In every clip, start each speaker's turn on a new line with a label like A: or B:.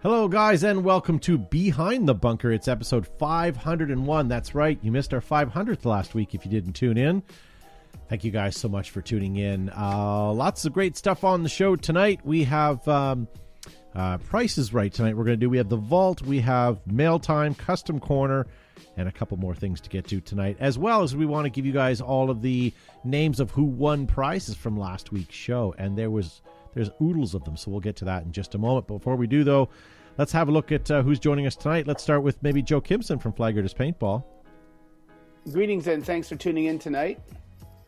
A: Hello, guys, and welcome to Behind the Bunker. It's episode 501. That's right. You missed our 500th last week if you didn't tune in. Thank you guys so much for tuning in. Lots of great stuff on the show tonight. We have Price is Right tonight. We have The Vault, we have Mail Time, Custom Corner, and a couple more things to get to tonight, as well as we want to give you guys all of the names of who won prizes from last week's show. And there's oodles of them, so we'll get to that in just a moment. But before we do, though, let's have a look at who's joining us tonight. Let's start with maybe Joe Kimson from Flaggers Paintball.
B: Greetings and thanks for tuning in tonight.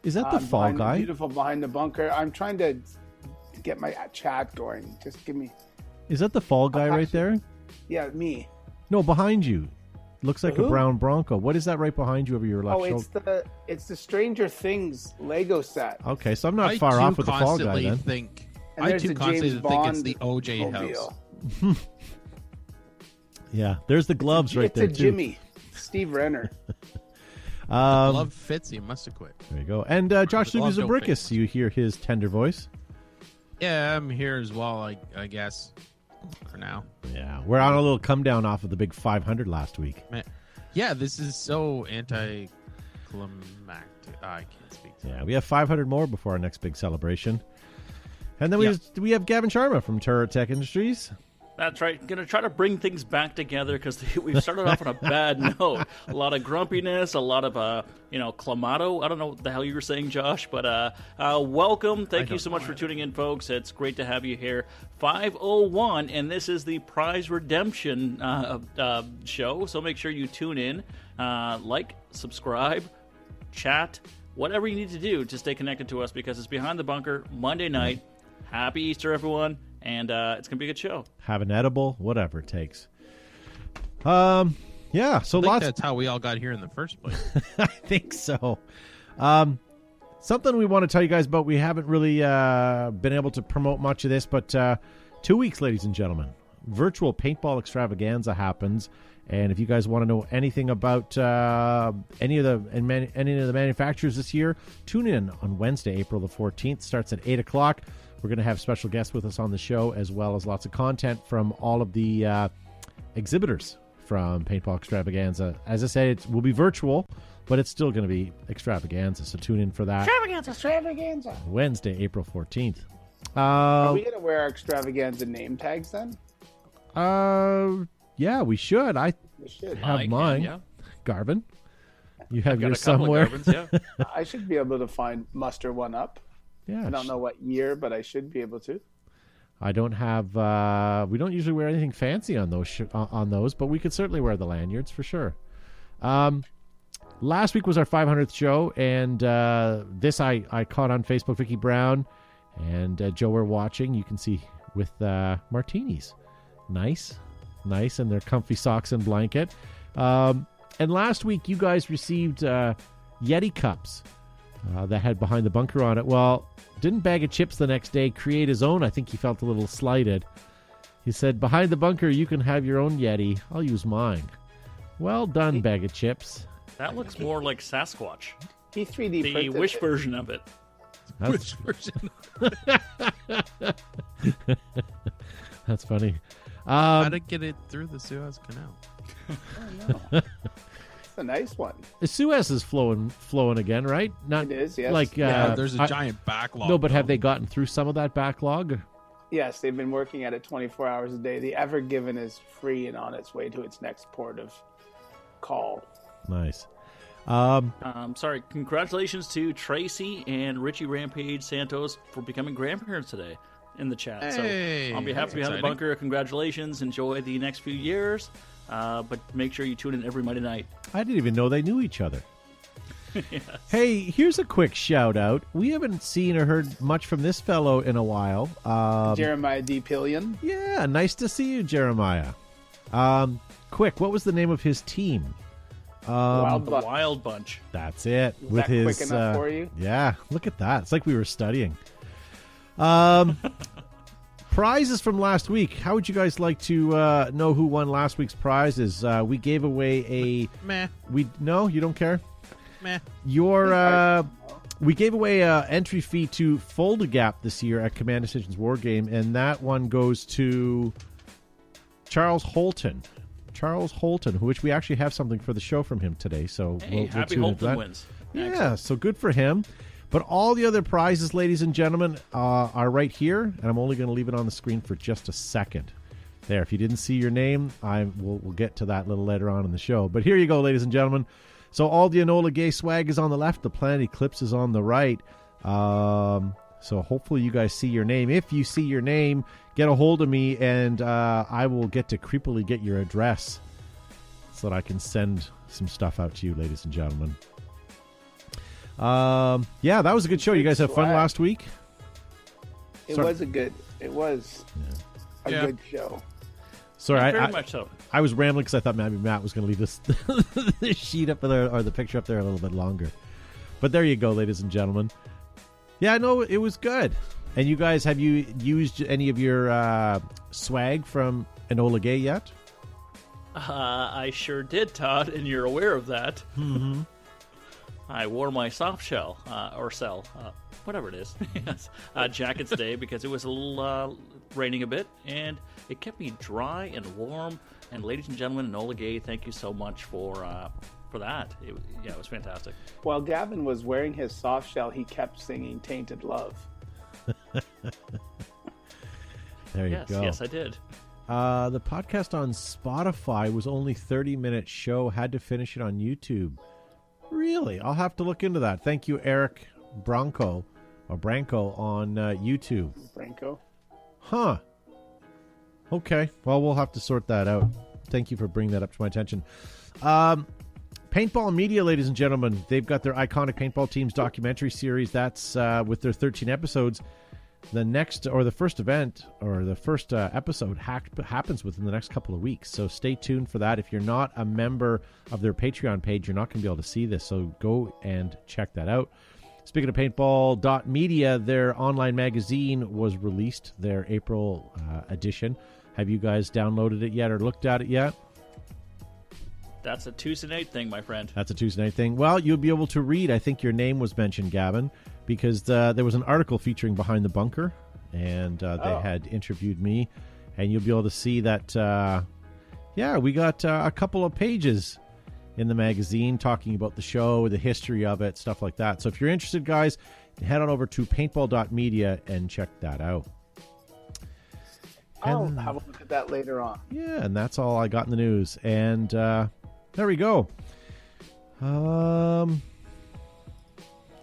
A: Is that the Fall Guy?
B: Beautiful Behind the Bunker. I'm trying to get my chat going. Just give me...
A: Is that the Fall Guy right there?
B: Yeah, me.
A: No, behind you. Looks like a brown Bronco. What is that right behind you over your left shoulder?
B: It's the Stranger Things Lego set.
A: Okay, so I'm not far off with the Fall Guy then.
C: I too constantly think it's the OJ house.
A: Yeah, there's the gloves right there, too.
B: It's a Jimmy. Steve Renner.
C: The glove fits, he must have quit.
A: There you go. And Josh Lubizabrickus, you hear his tender voice.
C: Yeah, I'm here as well, I guess, for now.
A: Yeah, we're on a little come down off of the big 500 last week.
C: Man. Yeah, this is so anticlimactic. I can't speak to
A: that. We have 500 more before our next big celebration. And then we have Gavin Sharma from Turret Tech Industries.
D: That's right. Going to try to bring things back together because we've started off on a bad note. A lot of grumpiness, a lot of, clamato. I don't know what the hell you were saying, Josh, but welcome. Thank you so much for tuning in, folks. It's great to have you here. 501, and this is the prize redemption show, so make sure you tune in, like, subscribe, chat, whatever you need to do to stay connected to us because it's Behind the Bunker, Monday night. Happy Easter, everyone. And it's going to be a good show.
A: Have an edible, whatever it takes. So
C: that's how we all got here in the first place.
A: I think so. Something we want to tell you guys about, we haven't really been able to promote much of this, but 2 weeks, ladies and gentlemen, virtual paintball extravaganza happens. And if you guys want to know anything about any of the manufacturers this year, tune in on Wednesday, April the 14th. Starts at 8 o'clock. We're going to have special guests with us on the show, as well as lots of content from all of the exhibitors from Paintball Extravaganza. As I said, it will be virtual, but it's still going to be extravaganza, so tune in for that.
B: Extravaganza.
A: Wednesday, April 14th.
B: Are we going to wear our extravaganza name tags then?
A: Yeah, we should. We should have mine. Yeah. Garvin, you have yours somewhere.
B: I should be able to muster one up.
A: Yeah,
B: I don't know what year, but I should be able to.
A: I don't have. We don't usually wear anything fancy on those, but we could certainly wear the lanyards for sure. Last week was our 500th show, and this I caught on Facebook. Vicky Brown and Joe were watching. You can see with martinis, nice, and their comfy socks and blanket. And last week you guys received Yeti cups. That had Behind the Bunker on it. Well, didn't Bag of Chips the next day create his own? I think he felt a little slighted. He said, Behind the Bunker, you can have your own Yeti. I'll use mine. Well done, Bag of Chips.
D: That looks more like Sasquatch.
B: He 3D
D: the Wish version of it.
C: Which version?
A: That's funny.
C: How to get it through the Suez Canal?
B: I don't know. It's a nice one.
A: The Suez is flowing again, right?
B: It is, yes.
A: Like,
C: there's a giant backlog.
A: No, but have they gotten through some of that backlog?
B: Yes, they've been working at it 24 hours a day. The Ever Given is free and on its way to its next port of call.
A: Nice.
D: Sorry, congratulations to Tracy and Richie Rampage Santos for becoming grandparents today in the chat.
C: Hey,
D: so on behalf of Behind the Bunker, congratulations. Enjoy the next few years. But make sure you tune in every Monday night.
A: I didn't even know they knew each other.
D: Yes.
A: Hey, here's a quick shout out. We haven't seen or heard much from this fellow in a while.
B: Jeremiah D. Pillion.
A: Yeah, nice to see you, Jeremiah. Quick, what was the name of his team?
D: Wild Bunch.
A: That's it.
B: Was that quick enough for you?
A: Yeah, look at that. It's like we were studying. Prizes from last week. How would you guys like to know who won last week's prizes? We gave away a...
C: Meh.
A: No, you don't care?
C: Meh.
A: We gave away an entry fee to Fold-A-Gap this year at Command Decisions War Game, and that one goes to Charles Holton. Which we actually have something for the show from him today. So
D: Hey, happy Holton wins.
A: Yeah,
D: Excellent.
A: so good for him. But all the other prizes, ladies and gentlemen, are right here, and I'm only going to leave it on the screen for just a second. There, if you didn't see your name, we'll get to that a little later on in the show. But here you go, ladies and gentlemen. So all the Enola Gay swag is on the left. The Planet Eclipse is on the right. So hopefully you guys see your name. If you see your name, get a hold of me, and I will get to creepily get your address so that I can send some stuff out to you, ladies and gentlemen. Yeah, that was a good show. You guys have fun last week?
B: It was a good show.
A: Sorry,
D: Very much so.
A: I was rambling because I thought maybe Matt was going to leave this sheet up there or the picture up there a little bit longer. But there you go, ladies and gentlemen. Yeah, no, it was good. And you guys, have you used any of your swag from Enola Gay yet?
D: I sure did, Todd, and you're aware of that.
A: Mm-hmm.
D: I wore my soft shell, whatever it is, jacket today because it was a little raining a bit, and it kept me dry and warm. And ladies and gentlemen, Enola Gay, thank you so much for that. It was fantastic.
B: While Gavin was wearing his soft shell, he kept singing "Tainted Love."
A: There you go.
D: Yes, I did.
A: The podcast on Spotify was only 30-minute show. Had to finish it on YouTube. Really? I'll have to look into that. Thank you, Eric Branco on YouTube.
B: Branco?
A: Huh. Okay. Well, we'll have to sort that out. Thank you for bringing that up to my attention. Paintball Media, ladies and gentlemen, they've got their Iconic Paintball Teams documentary series. That's with their 13 episodes. The first episode happens within the next couple of weeks. So stay tuned for that. If you're not a member of their Patreon page, you're not going to be able to see this. So go and check that out. Speaking of paintball.media, their online magazine was released, their April edition. Have you guys downloaded it yet or looked at it yet?
D: That's a Tuesday night thing, my friend.
A: That's a Tuesday night thing. Well, you'll be able to read. I think your name was mentioned, Gavin, because there was an article featuring Behind the Bunker, and they had interviewed me, and you'll be able to see that, we got a couple of pages in the magazine talking about the show, the history of it, stuff like that. So if you're interested, guys, head on over to paintball.media and check that out.
B: I'll have a look at that later on.
A: Yeah, and that's all I got in the news. And there we go.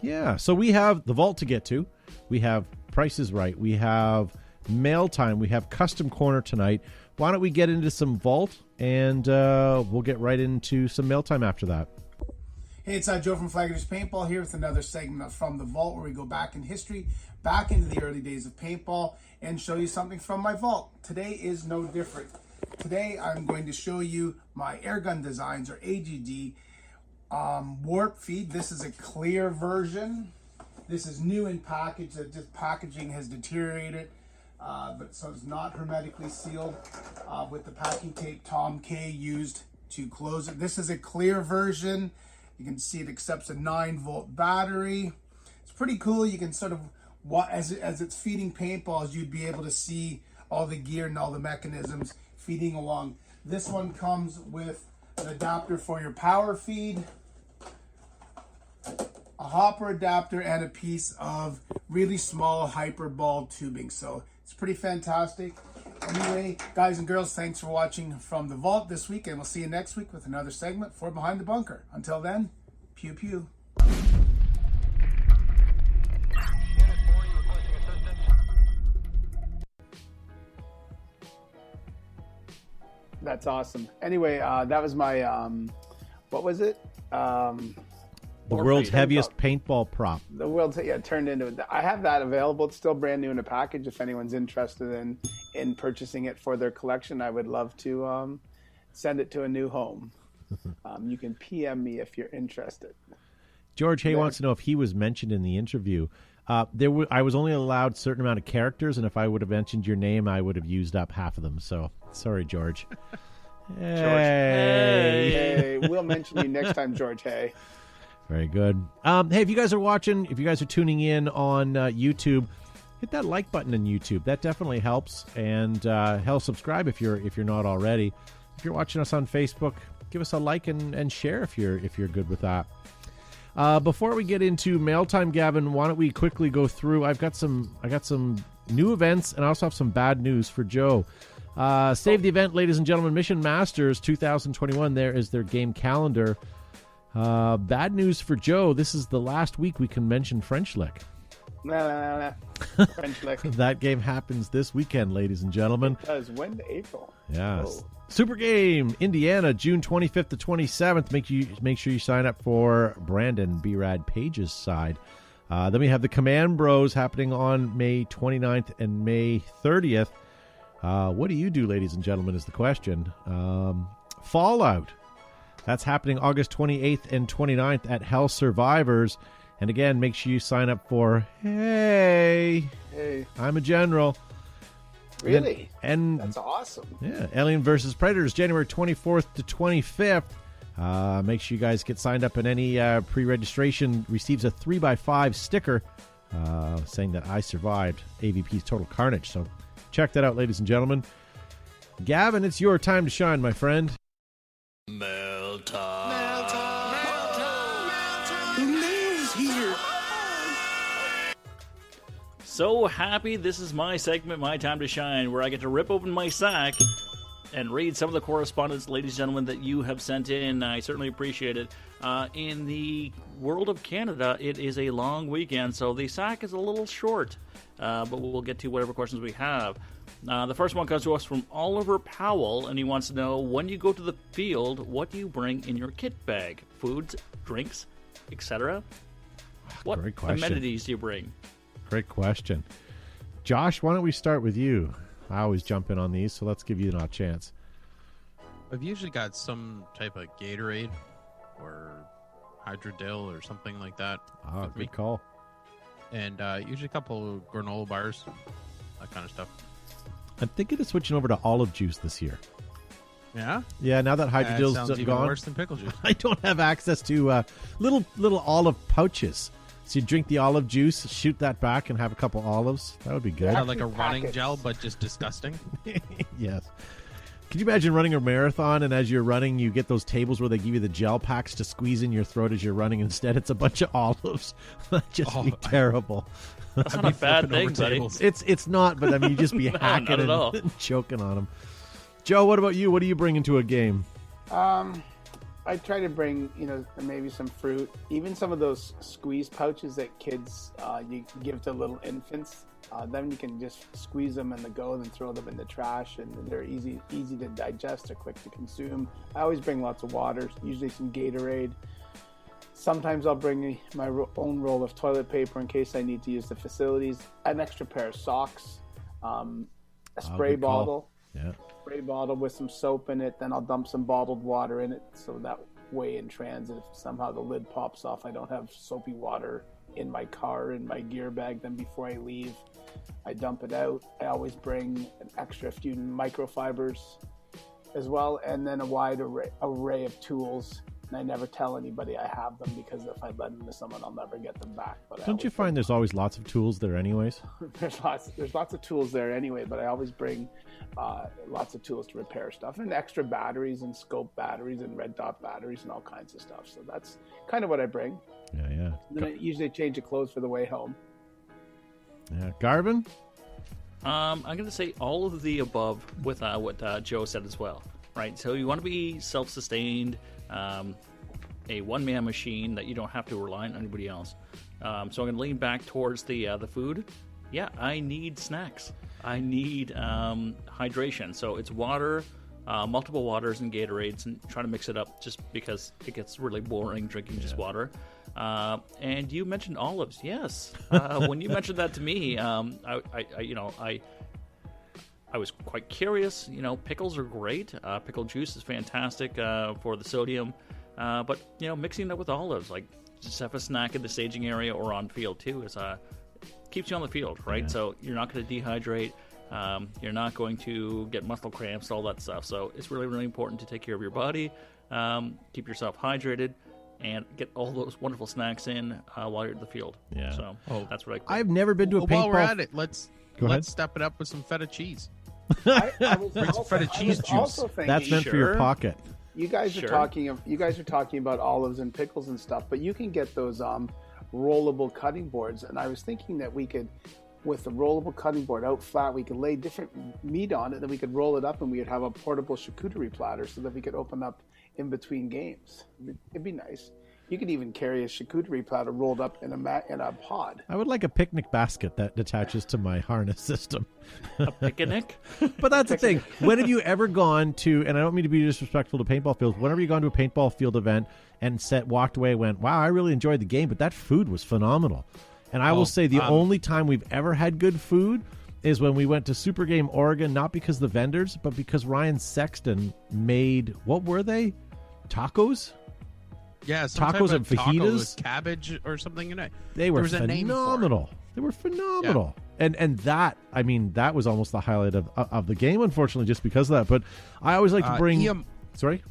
A: Yeah, so we have the vault to get to. We have Price is Right. We have Mail Time. We have Custom Corner tonight. Why don't we get into some vault, and we'll get right into some Mail Time after that.
E: Hey, it's Joe from Flaggers Paintball here with another segment from the vault where we go back in history, back into the early days of paintball, and show you something from my vault. Today is no different. Today I'm going to show you my Airgun Designs, or AGD, warp feed. This is a clear version. This is new in package. The packaging has deteriorated, but so it's not hermetically sealed with the packing tape Tom K used to close it. This is a clear version. You can see it accepts a 9-volt battery. It's pretty cool. You can sort of, as it's feeding paintballs, you'd be able to see all the gear and all the mechanisms feeding along. This one comes with an adapter for your power feed, a hopper adapter, and a piece of really small hyperball tubing. So it's pretty fantastic. Anyway, guys and girls, thanks for watching from the vault this week, and we'll see you next week with another segment for Behind the Bunker. Until then, pew pew.
B: That's awesome. Anyway, that was my what was it?
A: The world's heaviest paintball prop.
B: The world's turned into it. I have that available. It's still brand new in a package. If anyone's interested in purchasing it for their collection, I would love to send it to a new home. You can PM me if you're interested.
A: George Hay wants to know if he was mentioned in the interview. I was only allowed a certain amount of characters, and if I would have mentioned your name, I would have used up half of them. So sorry, George.
B: Hey, we'll mention you next time, George Hay.
A: Very good. Hey, if you guys are watching, if you guys are tuning in on YouTube, hit that like button in YouTube. That definitely helps. And hell, subscribe if you're not already. If you're watching us on Facebook, give us a like and share if you're good with that. Before we get into mail time, Gavin, why don't we quickly go through? I got some new events, and I also have some bad news for Joe. Save the event, ladies and gentlemen. Mission Masters 2021. There is their game calendar. Bad news for Joe. This is the last week we can mention French Lick.
B: French Lick.
A: That game happens this weekend, ladies and gentlemen.
B: It does. When? April.
A: Yes.
B: Oh.
A: Super Game, Indiana, June 25th to 27th. Make sure you sign up for Brandon B-Rad Page's side. Then we have the Command Bros happening on May 29th and May 30th. What do you do, ladies and gentlemen, is the question. Fallout. That's happening August 28th and 29th at Hell Survivors. And again, make sure you sign up for Hey, I'm a General.
B: Really?
A: And
B: that's awesome.
A: Yeah, Alien vs. Predators, January 24th to 25th. Make sure you guys get signed up, and any pre-registration receives a 3x5 sticker saying that I survived AVP's Total Carnage. So check that out, ladies and gentlemen. Gavin, it's your time to shine, my friend.
D: Mail time. So happy this is my segment, My Time to Shine, where I get to rip open my sack and read some of the correspondence, ladies and gentlemen, that you have sent in. I certainly appreciate it. In the world of Canada, it is a long weekend, so the sack is a little short, but we'll get to whatever questions we have. The first one comes to us from Oliver Powell, and he wants to know, when you go to the field, what do you bring in your kit bag? Foods, drinks, etc.? What amenities do you bring?
A: Great question. Josh, why don't we start with you? I always jump in on these, so let's give you an odd chance.
C: I've usually got some type of Gatorade or Hydrodil or something like that.
A: Oh, good call.
C: And usually a couple of granola bars, that kind of stuff.
A: I'm thinking of switching over to olive juice this year.
C: Yeah?
A: Yeah, now that Hydrodil's
C: sounds even
A: gone.
C: worse than pickle juice.
A: I don't have access to little olive pouches. So you drink the olive juice, shoot that back, and have a couple olives. That would be good.
C: Yeah, like a running gel, but just disgusting.
A: Yes. Can you imagine running a marathon, and as you're running, you get those tables where they give you the gel packs to squeeze in your throat as you're running? Instead, it's a bunch of olives. That'd just be terrible.
D: That's not a bad thing, buddy.
A: It's not, but I mean, you just be hacking and choking on them. Joe, what about you? What do you bring into a game?
B: I try to bring, maybe some fruit, even some of those squeeze pouches that kids you give to little infants. Then you can just squeeze them in the go and throw them in the trash, and they're easy to digest. They're quick to consume. I always bring lots of water, usually some Gatorade. Sometimes I'll bring my own roll of toilet paper in case I need to use the facilities, an extra pair of socks, a spray bottle.
A: Yeah.
B: Spray bottle with some soap in it, then I'll dump some bottled water in it, so that way in transit, if somehow the lid pops off, I don't have soapy water in my car, in my gear bag. Then before I leave, I dump it out. I always bring an extra few microfibers as well, and then a wide array of tools. And I never tell anybody I have them, because if I lend them to someone, I'll never get them back. But
A: don't you find there's always lots of tools there anyways?
B: There's lots of tools there anyway, but I always bring lots of tools to repair stuff, and extra batteries and scope batteries and red dot batteries and all kinds of stuff. So that's kind of what I bring.
A: Yeah.
B: Then I usually change the clothes for the way home.
A: Yeah. Garvin?
D: I'm going to say all of the above with what Joe said as well, right? So you want to be self-sustained, a one-man machine that you don't have to rely on anybody else. So I'm going to lean back towards the food. Yeah, I need snacks. I need hydration. So it's water, multiple waters and Gatorades, and try to mix it up just because it gets really boring drinking just water. And you mentioned olives. Yes. When you mentioned that to me, I was quite curious. Pickles are great. Pickle juice is fantastic for the sodium. But mixing it up with olives, like just have a snack in the staging area or on field too, is keeps you on the field, right? Yeah. So you're not going to dehydrate. You're not going to get muscle cramps, all that stuff. So it's really, really important to take care of your body, keep yourself hydrated. and get all those wonderful snacks in while you're at the field.
A: Yeah.
D: So that's what
A: I've never been to a paintball.
C: While we're at it, let's
A: Go ahead.
C: step it up with some feta cheese.
B: I was
C: Bring some feta cheese juice.
B: also thinking,
A: That's meant for your pocket.
B: You guys
D: Sure.
B: are talking about olives and pickles and stuff, but you can get those rollable cutting boards. And I was thinking that we could, with the rollable cutting board out flat, we could lay different meat on it, then we could roll it up, and we would have a portable charcuterie platter so that we could open up in between games. It'd be nice. You could even carry a charcuterie platter rolled up in a pod.
A: I would like a picnic basket that attaches to my harness system.
D: A picnic?
A: But that's the thing. When have you ever gone to, and I don't mean to be disrespectful to paintball fields, whenever you've gone to a paintball field event and walked away and went, wow, I really enjoyed the game, but that food was phenomenal. And I will say the only time we've ever had good food is when we went to Super Game Oregon, not because of the vendors, but because Ryan Sexton made, what were they? Tacos?
C: Yeah,
A: Tacos and fajitas?
C: Taco with cabbage or something in it.
A: They were
C: There was a name for it.
A: phenomenal. They were phenomenal. And that, I mean, that was almost the highlight of the game, unfortunately, just because of that. But I always like to bring... Sorry?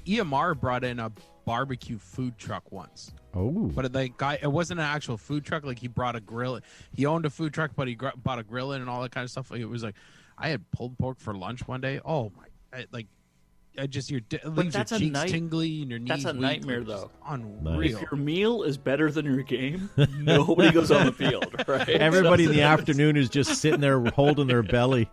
C: EMR brought in a barbecue food truck once.
A: Oh.
C: But it wasn't an actual food truck. Like, he brought a grill. He owned a food truck, but he bought a grill in and all that kind of stuff. It was like, I had pulled pork for lunch one day. Oh, my... it leaves your cheeks tingly and your knees
D: That's a
C: weak.
D: nightmare,
C: It's
D: though.
C: Unreal.
D: If your meal is better than your game, nobody goes on the field, right?
A: Everybody in the afternoon is just sitting there holding their belly.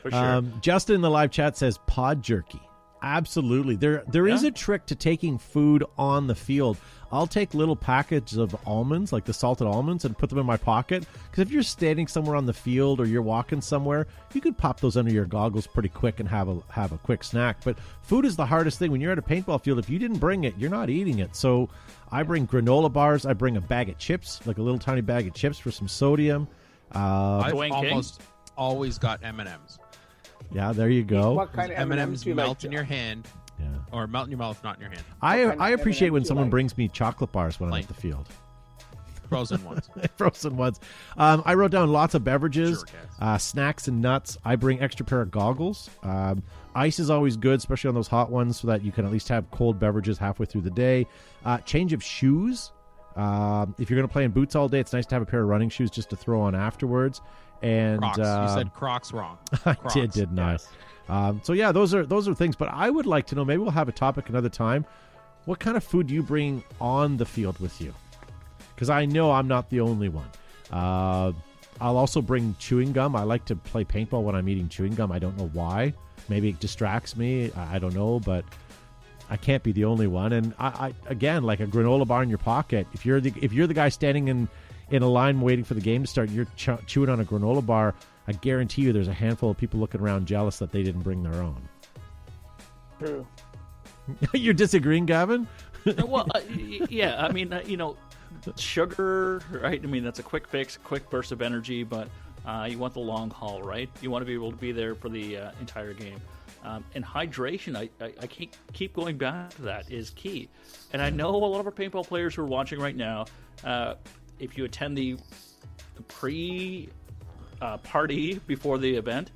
D: For sure.
A: Justin in the live chat says pod jerky. Absolutely. There is a trick to taking food on the field. I'll take little packages of almonds, like the salted almonds, and put them in my pocket. Because if you're standing somewhere on the field or you're walking somewhere, you could pop those under your goggles pretty quick and have a quick snack. But food is the hardest thing. When you're at a paintball field, if you didn't bring it, you're not eating it. So I bring granola bars. I bring a bag of chips, like a little tiny bag of chips for some sodium.
C: I've
D: Dwayne King?
C: almost always got M&Ms.
A: Yeah, there you go.
B: What kind of
C: M&Ms
B: do you
C: melt
B: like?
C: in your hand.
A: Yeah.
C: Or melt in your mouth, not in your hand.
A: I appreciate when
B: M&Ms do you
A: someone
B: like?
A: brings me chocolate bars when I'm
C: Plain.
A: at the field.
C: Frozen ones.
A: Frozen ones. I wrote down lots of beverages,
C: Sure,
A: snacks and nuts. I bring extra pair of goggles. Ice is always good, especially on those hot ones, so that you can at least have cold beverages halfway through the day. Change of shoes. If you're going to play in boots all day, it's nice to have a pair of running shoes just to throw on afterwards. And
C: Crocs. You said Crocs wrong.
A: I
C: Crocs.
A: didn't I?
C: Yes.
A: So yeah, those are things. But I would like to know. Maybe we'll have a topic another time. What kind of food do you bring on the field with you? Because I know I'm not the only one. I'll also bring chewing gum. I like to play paintball when I'm eating chewing gum. I don't know why. Maybe it distracts me. I don't know, but I can't be the only one. And I again, like a granola bar in your pocket. If you're the guy standing in a line waiting for the game to start, you're chewing on a granola bar. I guarantee you, there's a handful of people looking around jealous that they didn't bring their own.
B: True.
A: You're disagreeing, Gavin?
D: Well, yeah. I mean, sugar, right? I mean, that's a quick fix, quick burst of energy, but you want the long haul, right? You want to be able to be there for the entire game. And hydration, I keep going back to that, is key. And I know a lot of our paintball players who are watching right now, if you attend the party before the event,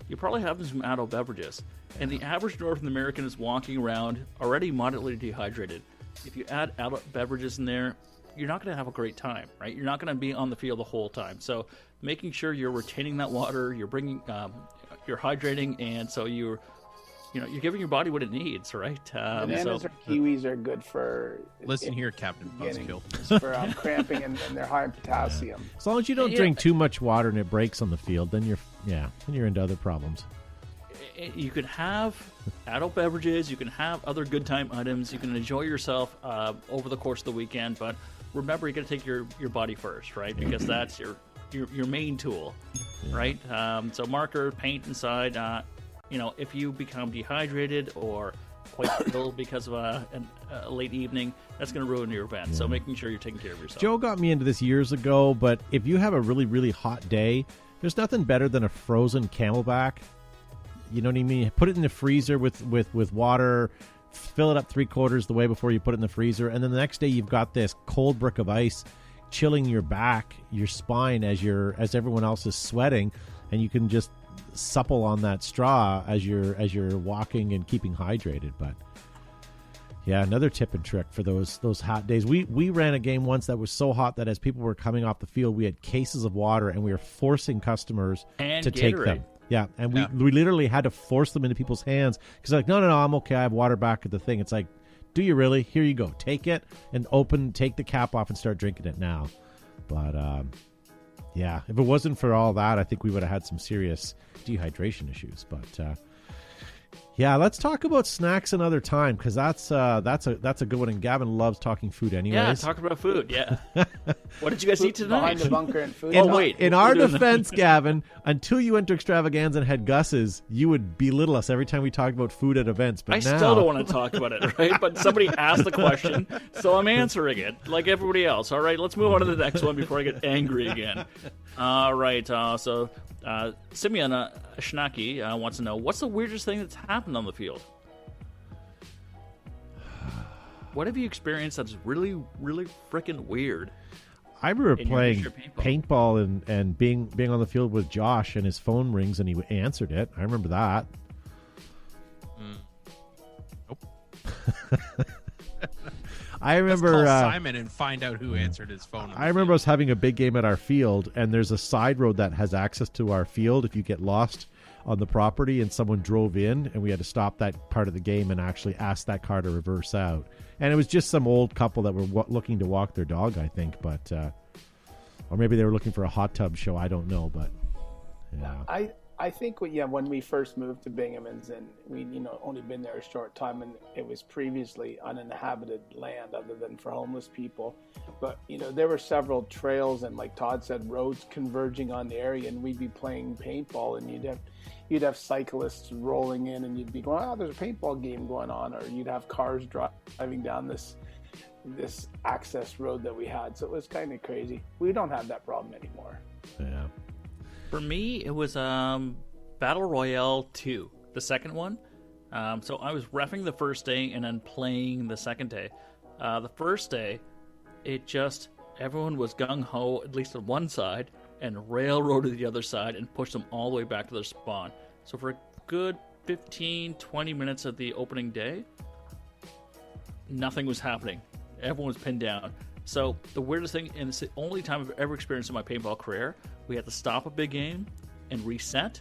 D: you probably have some adult beverages. And the average North American is walking around already moderately dehydrated. If you add adult beverages in there, you're not going to have a great time, right? You're not going to be on the field the whole time. So making sure you're retaining that water, you're you're hydrating, and so you're giving your body what it needs, right?
B: Bananas or kiwis are good for...
C: Listen here, Captain Buzzkill.
B: For cramping, and they're high in potassium.
A: As long as you don't drink too much water and it breaks on the field, then you're into other problems.
D: You can have adult beverages, you can have other good time items, you can enjoy yourself over the course of the weekend, but remember, you got to take your body first, right? Because that's your main tool, right? So marker, paint inside. If you become dehydrated or quite ill because of a late evening, that's going to ruin your event. So making sure you're taking care of yourself.
A: Joe got me into this years ago, but if you have a really, really hot day, there's nothing better than a frozen Camelback. You know what I mean? Put it in the freezer with water, fill it up 3/4 the way before you put it in the freezer, and then the next day you've got this cold brick of ice chilling your back, your spine as everyone else is sweating, and you can just supple on that straw as you're walking and keeping hydrated. But Yeah, another tip and trick for those hot days. We ran a game once that was so hot that as people were coming off the field, we had cases of water and we were forcing customers to take them. Yeah, and we literally had to force them into people's hands because like, no, I'm okay. I have water back at the thing. It's like, do you really? Here you go. Take it and take the cap off and start drinking it now. But yeah, if it wasn't for all that, I think we would have had some serious dehydration issues. But yeah, let's talk about snacks another time because that's a good one. And Gavin loves talking food, anyways.
D: Yeah, talking about food. Yeah. What did you guys eat tonight?
B: Behind the bunker and food.
A: In our defense, Gavin, until you went to Extravaganza and had Gus's, you would belittle us every time we talked about food at events. But
D: I still don't want to talk about it, right? But somebody asked the question, so I'm answering it like everybody else. All right, let's move on to the next one before I get angry again. All right, so Simeon Shnaki wants to know, what's the weirdest thing that's happened on the field? What have you experienced that's really, really freaking weird?
A: I remember playing paintball and being on the field with Josh, and his phone rings and he answered it. I remember that.
C: Nope.
A: I remember
C: Let's call Simon and find out who answered his phone.
A: I remember us having a big game at our field, and there's a side road that has access to our field if you get lost on the property, and someone drove in, and we had to stop that part of the game and actually ask that car to reverse out. And it was just some old couple that were looking to walk their dog, I think, but or maybe they were looking for a hot tub show. I don't know, but yeah.
B: I think when we first moved to Binghamton's, and we only been there a short time, and it was previously uninhabited land other than for homeless people, but there were several trails and, like Todd said, roads converging on the area, and we'd be playing paintball, and you'd have cyclists rolling in, and you'd be going, oh, there's a paintball game going on, or you'd have cars driving down this access road that we had. So it was kind of crazy. We don't have that problem anymore.
A: Yeah.
D: For me, it was Battle Royale 2, the second one. So I was reffing the first day and then playing the second day. The first day, everyone was gung-ho, at least on one side, and railroaded the other side and pushed them all the way back to their spawn. So for a good 15, 20 minutes of the opening day, nothing was happening. Everyone was pinned down. So the weirdest thing, and it's the only time I've ever experienced in my paintball career, we had to stop a big game and reset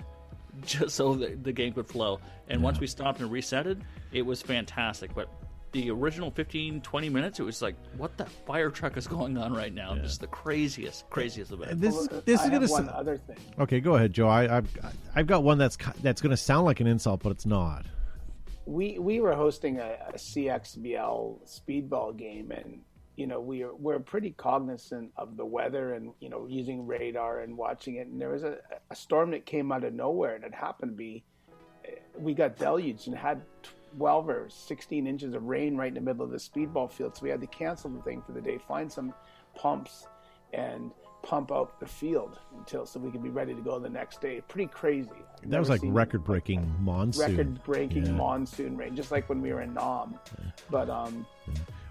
D: just so the game could flow. And once we stopped and resetted, it was fantastic. But the original 15, 20 minutes, it was like, what the fire truck is going on right now? Yeah. Just the craziest event.
A: This is going to
B: one other thing.
A: Okay, go ahead, Joe. I've got one that's going to sound like an insult, but it's not.
B: We were hosting a CXBL speedball game, and we're pretty cognizant of the weather and, using radar and watching it. And there was a storm that came out of nowhere, and it happened to be, we got deluged and had 12 or 16 inches of rain right in the middle of the speedball field. So we had to cancel the thing for the day, find some pumps and pump out the field so we could be ready to go the next day. Pretty crazy.
A: That was like record-breaking monsoon.
B: Record-breaking monsoon rain, just like when we were in Nam. But,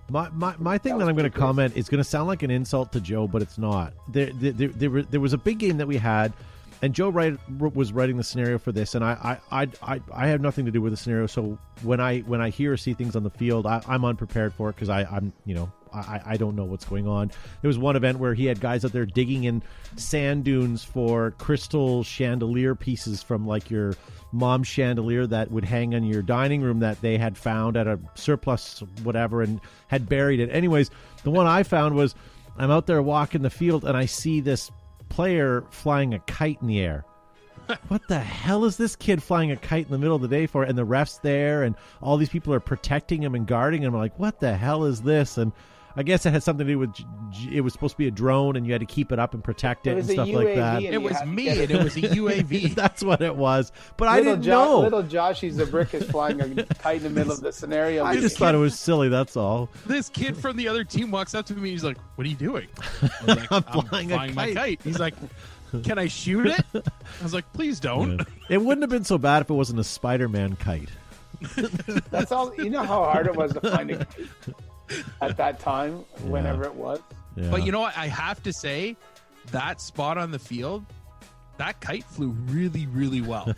A: My thing that I'm going to comment is going to sound like an insult to Joe, but it's not. There was a big game that we had, and Joe was writing the scenario for this, and I have nothing to do with the scenario. So when I hear or see things on the field, I'm unprepared for it because I don't know what's going on. There was one event where he had guys out there digging in sand dunes for crystal chandelier pieces from like your mom's chandelier that would hang in your dining room that they had found at a surplus whatever and had buried it. Anyways, the one I found was I'm out there walking the field and I see this player flying a kite in the air. What the hell is this kid flying a kite in the middle of the day for? And the ref's there and all these people are protecting him and guarding him. I'm like, what the hell is this? And I guess it had something to do with it was supposed to be a drone and you had to keep it up and protect it and stuff like that.
C: It was me and it was a UAV.
A: That's what it was. But I didn't know.
B: Little Joshy Zabrick is flying a kite in the middle of the scenario.
A: I just thought it was silly, that's all.
C: This kid from the other team walks up to me and he's like, what are you doing? I was like, I'm flying my kite. He's like, can I shoot it? I was like, please don't.
A: Yeah. It wouldn't have been so bad if it wasn't a Spider-Man kite.
B: That's all. You know how hard it was to find a kite at that time, whenever it was.
A: Yeah.
C: But you know what? I have to say, that spot on the field, that kite flew really, really well.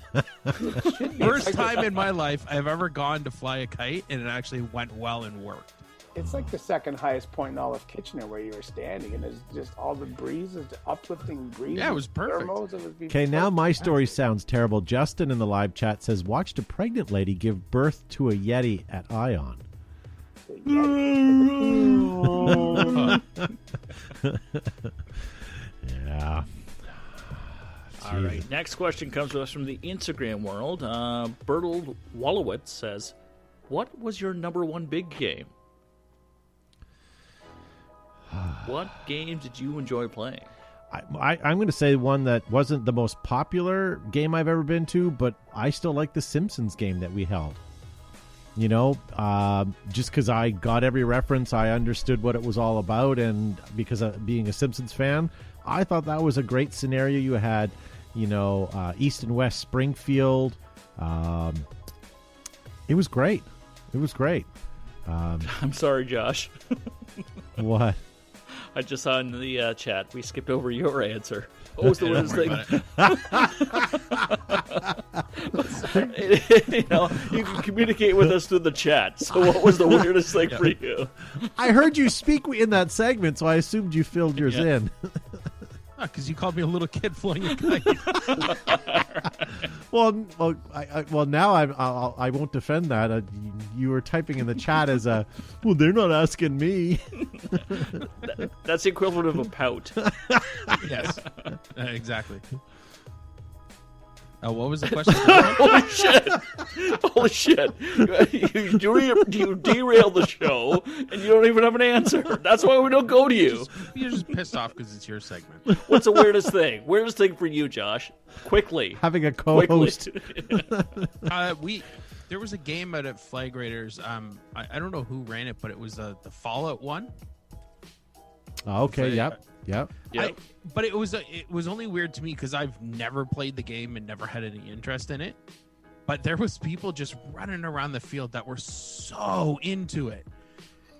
C: First time in my life I've ever gone to fly a kite, and it actually went well and worked.
B: It's like the second highest point in all of Kitchener where you were standing, and there's just all the breezes, the uplifting breeze.
C: Yeah, it was perfect.
A: Okay, now my story sounds terrible. Justin in the live chat says, watched a pregnant lady give birth to a Yeti at Ion. Yeah.
D: All right. Next question comes to us from the Instagram world. Bertold Wallowitz says, "What was your number one big game? What games did you enjoy playing?"
A: I'm going to say one that wasn't the most popular game I've ever been to, but I still like the Simpsons game that we held. You know, just because I got every reference, I understood what it was all about, and because of being a Simpsons fan, I thought that was a great scenario. You had, you know, East and West Springfield. It was great. It was great.
D: I'm sorry, Josh.
A: What?
D: I just saw in the chat we skipped over your answer. What was the weirdest thing? You know, you can communicate with us through the chat. So, what was the weirdest thing for you?
A: I heard you speak in that segment, so I assumed you filled yours in.
C: Because you called me a little kid flying a kite.
A: Well, now I won't defend that. You were typing in the chat as a, well, they're not asking me.
D: That's the equivalent of a pout.
C: Yes, exactly. What was the question?
D: Holy shit! Holy shit! You derail the show, and you don't even have an answer. That's why we don't go to you.
C: You're just pissed off because it's your segment.
D: What's the weirdest thing? Weirdest thing for you, Josh? Quickly.
A: Having a co-host.
C: There was a game at Flag Raiders. I don't know who ran it, but it was the Fallout one.
A: Okay. Yep.
C: But it was only weird to me because I've never played the game and never had any interest in it. But there was people just running around the field that were so into it.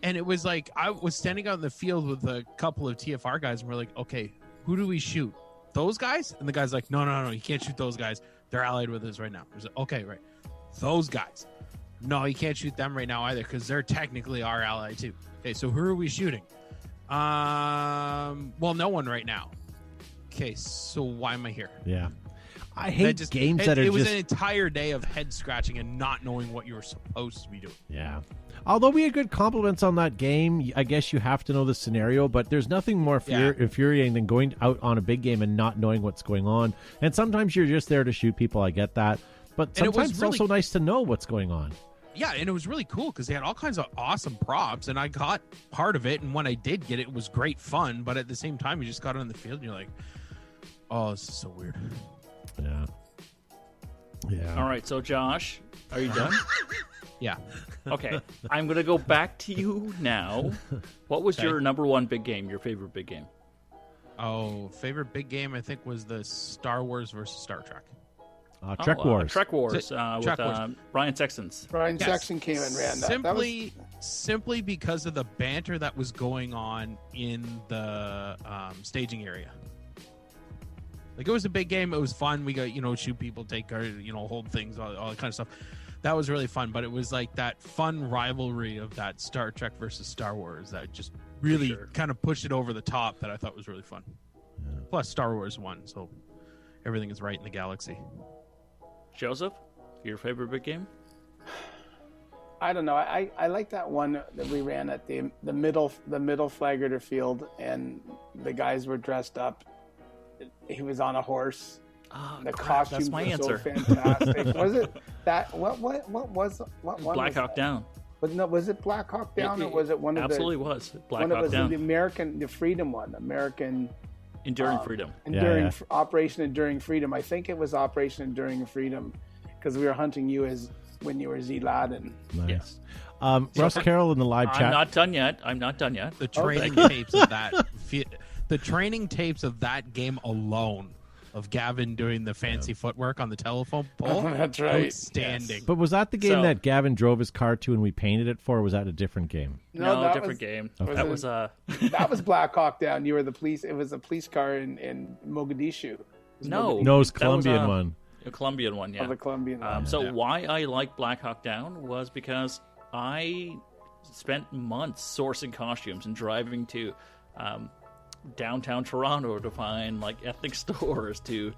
C: And it was like I was standing out in the field with a couple of TFR guys, and we're like, okay, who do we shoot? Those guys? And the guy's like, no, you can't shoot those guys. They're allied with us right now. I was like, okay, right. Those guys. No, you can't shoot them right now either because they're technically our ally too. Okay, so who are we shooting? Well, no one right now. Okay, so why am I here?
A: Yeah. I hate games that are
C: It was an entire day of head scratching and not knowing what you were supposed to be doing.
A: Yeah. Although we had good compliments on that game, I guess you have to know the scenario, but there's nothing more infuriating than going out on a big game and not knowing what's going on. And sometimes you're just there to shoot people, I get that. But sometimes it's also nice to know what's going on.
C: Yeah, and it was really cool because they had all kinds of awesome props, and I got part of it, and when I did get it, it was great fun, but at the same time, you just got on the field, and you're like, oh, this is so weird.
A: Yeah.
D: All right, so Josh, are you done?
C: Yeah.
D: Okay, I'm going to go back to you now. What was your number one big game, your favorite big game?
C: Oh, favorite big game, I think, was the Star Wars versus Star Trek.
A: Trek Wars.
D: Trek Wars with Brian Sexton.
B: Brian Sexton came and ran that.
C: Simply because of the banter that was going on in the staging area. Like, it was a big game. It was fun. We got, shoot people, take our, hold things, all that kind of stuff. That was really fun. But it was like that fun rivalry of that Star Trek versus Star Wars that just really kind of pushed it over the top that I thought was really fun. Yeah. Plus, Star Wars won, so everything is right in the galaxy.
D: Joseph, your favorite big game?
B: I don't know. I like that one that we ran at the middle Flag Raider field, and the guys were dressed up. He was on a horse.
D: Oh,
B: the costumes were so fantastic. Was it that? What was
D: Black Hawk Down?
B: Was it Black Hawk Down, or was it one of the?
D: Absolutely was Black Hawk Down.
B: The Freedom one,
D: Enduring Freedom.
B: Operation Enduring Freedom. I think it was Operation Enduring Freedom because we were hunting you when you were Z-Lad.
A: Nice. Russ Carroll in the live chat.
D: I'm not done yet.
C: The training tapes of that. The training tapes of that game alone, of Gavin doing the fancy footwork on the telephone pole.
B: That's right.
C: Outstanding.
A: Yes. But was that the game that Gavin drove his car to and we painted it for, or was that a different game?
D: No, different game.
A: Okay.
D: That was
B: that was Black Hawk Down. You were the police. It was a police car in Mogadishu.
D: No,
A: No, it's
D: that was,
A: Colombian one.
D: A Colombian one, yeah.
B: Oh, the Colombian one.
D: So why I like Black Hawk Down was because I spent months sourcing costumes and driving to downtown Toronto to find like ethnic stores to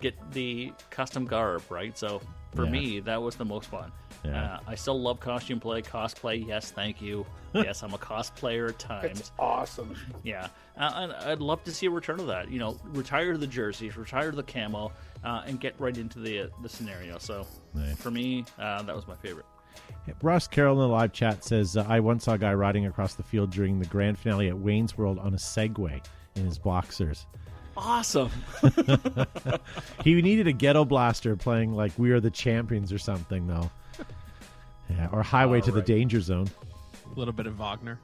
D: get the custom garb, right? So for me, that was the most fun.
A: Yeah.
D: I still love costume play, cosplay. Yes, thank you. Yes, I'm a cosplayer at times.
B: It's awesome.
D: Yeah, and I'd love to see a return of that. You know, retire the jerseys, retire the camo, and get right into the scenario. So for me, that was my favorite.
A: Russ Carroll in the live chat says, I once saw a guy riding across the field during the grand finale at Wayne's World on a Segway in his boxers.
D: Awesome.
A: He needed a ghetto blaster playing like We Are the Champions or something, though. Yeah, or Highway to the Danger Zone.
C: A little bit of Wagner.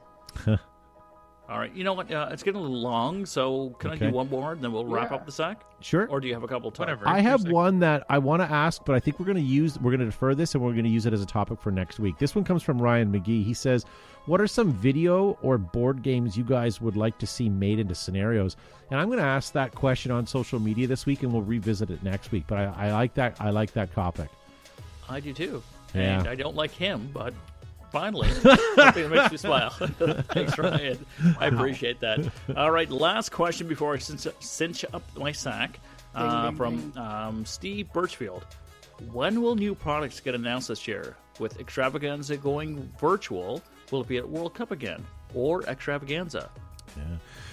D: All right, you know what? It's getting a little long, so can I do one more, and then we'll wrap up the sack?
A: Sure.
D: Or do you have a couple of
C: Whatever.
A: I have one that I want to ask, but I think we're going to defer this, and we're going to use it as a topic for next week. This one comes from Ryan McGee. He says, what are some video or board games you guys would like to see made into scenarios? And I'm going to ask that question on social media this week, and we'll revisit it next week. But I like that. I like that topic.
D: I do too.
A: Yeah.
D: And I don't like him, but finally, something that makes me smile. Thanks, Ryan. I appreciate that. All right, last question before I cinch up my sack from Steve Birchfield. When will new products get announced this year? With Extravaganza going virtual, will it be at World Cup again? Or Extravaganza?
A: Yeah.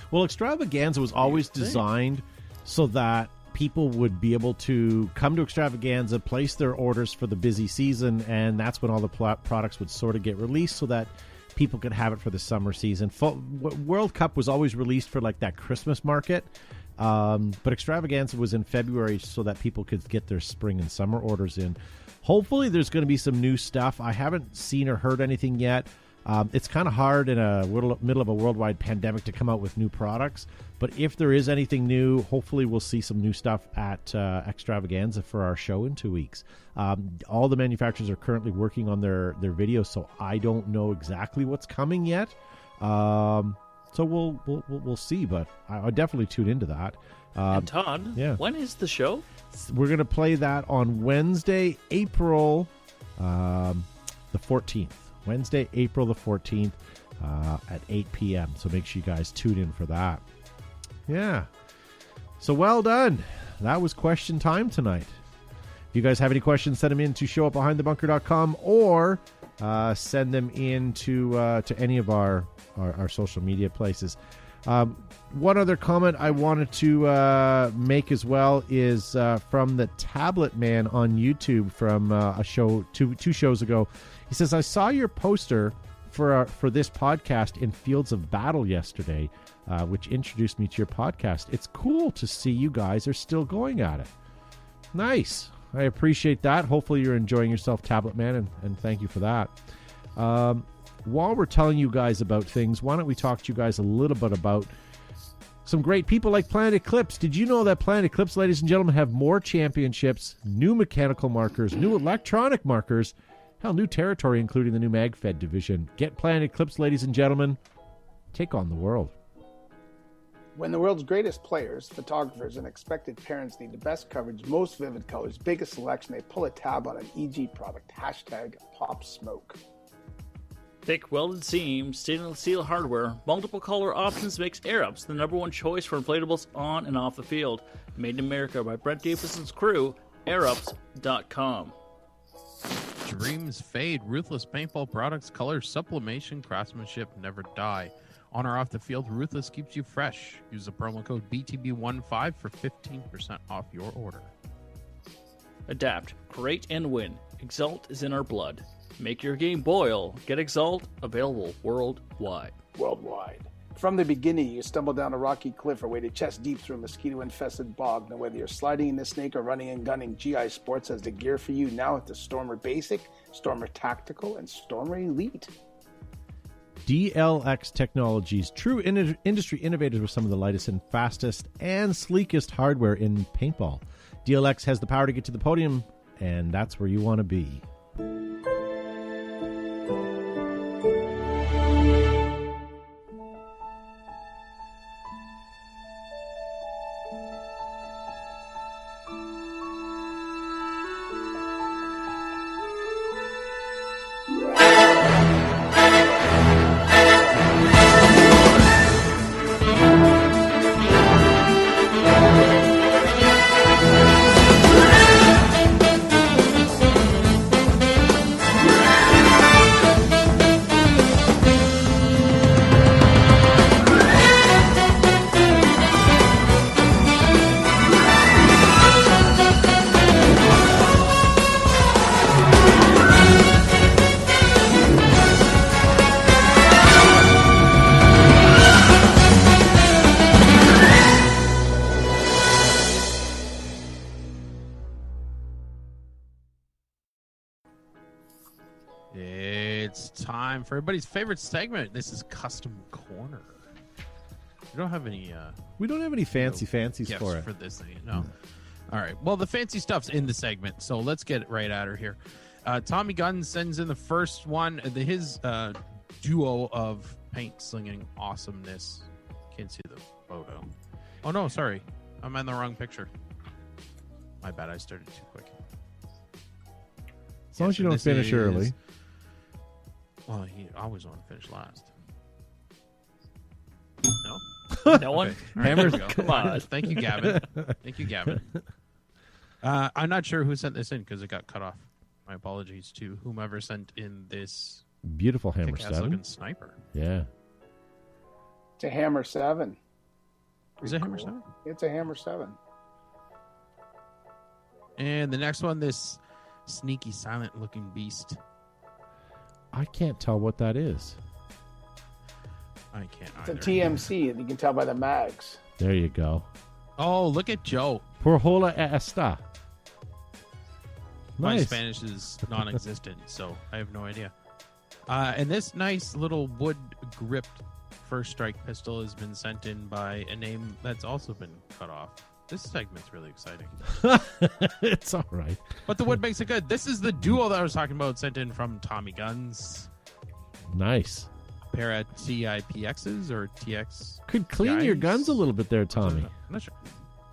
A: Well, Extravaganza was always designed so that people would be able to come to Extravaganza, place their orders for the busy season, and that's when all the products would sort of get released so that people could have it for the summer season. World Cup was always released for like that Christmas market, but Extravaganza was in February so that people could get their spring and summer orders in. Hopefully there's going to be some new stuff. I haven't seen or heard anything yet. It's kind of hard in a middle of a worldwide pandemic to come out with new products. But if there is anything new, hopefully we'll see some new stuff at Extravaganza for our show in 2 weeks. All the manufacturers are currently working on their videos, so I don't know exactly what's coming yet. So we'll see, but I'll definitely tune into that.
D: And Todd, when is the show?
A: We're going to play that on Wednesday, April the 14th. Wednesday, April the 14th at 8 p.m. So make sure you guys tune in for that. Yeah. So well done. That was question time tonight. If you guys have any questions, send them in to showupbehindthebunker.com or send them in to any of our social media places. One other comment I wanted to make as well is from the Tablet Man on YouTube from a show two shows ago. He says, I saw your poster for this podcast in Fields of Battle yesterday, which introduced me to your podcast. It's cool to see you guys are still going at it. Nice. I appreciate that. Hopefully you're enjoying yourself, Tablet Man, and thank you for that. While we're telling you guys about things, why don't we talk to you guys a little bit about some great people like Planet Eclipse. Did you know that Planet Eclipse, ladies and gentlemen, have more championships, new mechanical markers, new electronic markers, hell, new territory, including the new MagFed division. Get Planet Eclipse, ladies and gentlemen. Take on the world.
B: When the world's greatest players, photographers, and expected parents need the best coverage, most vivid colors, biggest selection, they pull a tab on an EG product. Hashtag PopSmoke.
D: Thick welded seams, stainless steel hardware, multiple color options makes Aerops the number one choice for inflatables on and off the field. Made in America by Brent Davison's crew, Aerops.com.
C: Dreams fade. Ruthless Paintball products, color sublimation, craftsmanship never die. On or off the field, Ruthless keeps you fresh. Use the promo code BTB15 for 15% off your order.
D: Adapt, create, and win. Exalt is in our blood. Make your game boil. Get Exalt, available worldwide.
B: From the beginning, you stumble down a rocky cliff or waded chest deep through a mosquito-infested bog. Now, whether you're sliding in the snake or running and gunning, GI Sports has the gear for you now at the Stormer Basic, Stormer Tactical, and Stormer Elite.
A: DLX Technologies, true industry innovators with some of the lightest and fastest and sleekest hardware in paintball. DLX has the power to get to the podium, and that's where you want to be.
C: It's time for everybody's favorite segment. This is Custom Corner. We don't have any
A: We don't have any fancies
C: gifts
A: for it.
C: for this thing. No. All right. Well, the fancy stuff's in the segment, so let's get right at her here. Tommy Gunn sends in the first one. His duo of paint slinging awesomeness. Can't see the photo. Oh no, sorry, I'm on the wrong picture. My bad. I started too quick.
A: As long as you don't finish early.
C: Well, you always want to finish last. No?
D: No one?
C: Okay. All right,
A: Hammers,
C: there we go.
D: come on.
C: Thank you, Gavin. Thank you, Gavin. I'm not sure who sent this in because it got cut off. My apologies to whomever sent in this
A: Beautiful Hammer
C: kick-ass
A: 7.
C: looking sniper.
A: Yeah.
B: It's a Hammer 7.
C: Is it Hammer 7?
B: It's a Hammer 7.
C: And the next one, this sneaky, silent looking beast.
A: I can't tell what that is.
C: I can't
B: It's a
C: either.
B: TMC, and you can tell by the mags.
A: There you go.
C: Oh, look at Joe.
A: Por hola esta.
C: My
A: Nice.
C: Spanish is non-existent, so I have no idea. And this nice little wood-gripped first strike pistol has been sent in by a name that's also been cut off. This segment's really exciting.
A: It's all right.
C: But the wood makes it good. This is the duo that I was talking about, sent in from Tommy Guns.
A: Nice.
C: Pair of TIPXs or TX.
A: Could clean your
C: Yikes.
A: guns a little bit there, Tommy.
C: I'm not sure.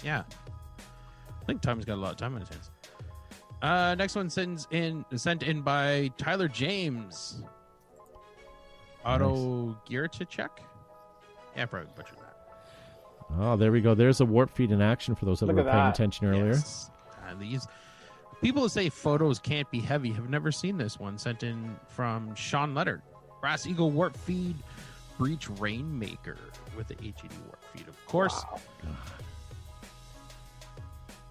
C: Yeah. I think Tommy's got a lot of time on his hands. Next one sent in by Tyler James. Auto Gear to check. Yeah, I probably butchered that.
A: Oh, there we go. There's a warp feed in action for those that
B: Look
A: were
B: at
A: paying
B: that.
A: attention earlier.
C: Yes. These people who say photos can't be heavy have never seen this one. Sent in from Sean Leonard. Brass Eagle warp feed, Breach Rainmaker with the HED warp feed, of course.
B: Wow.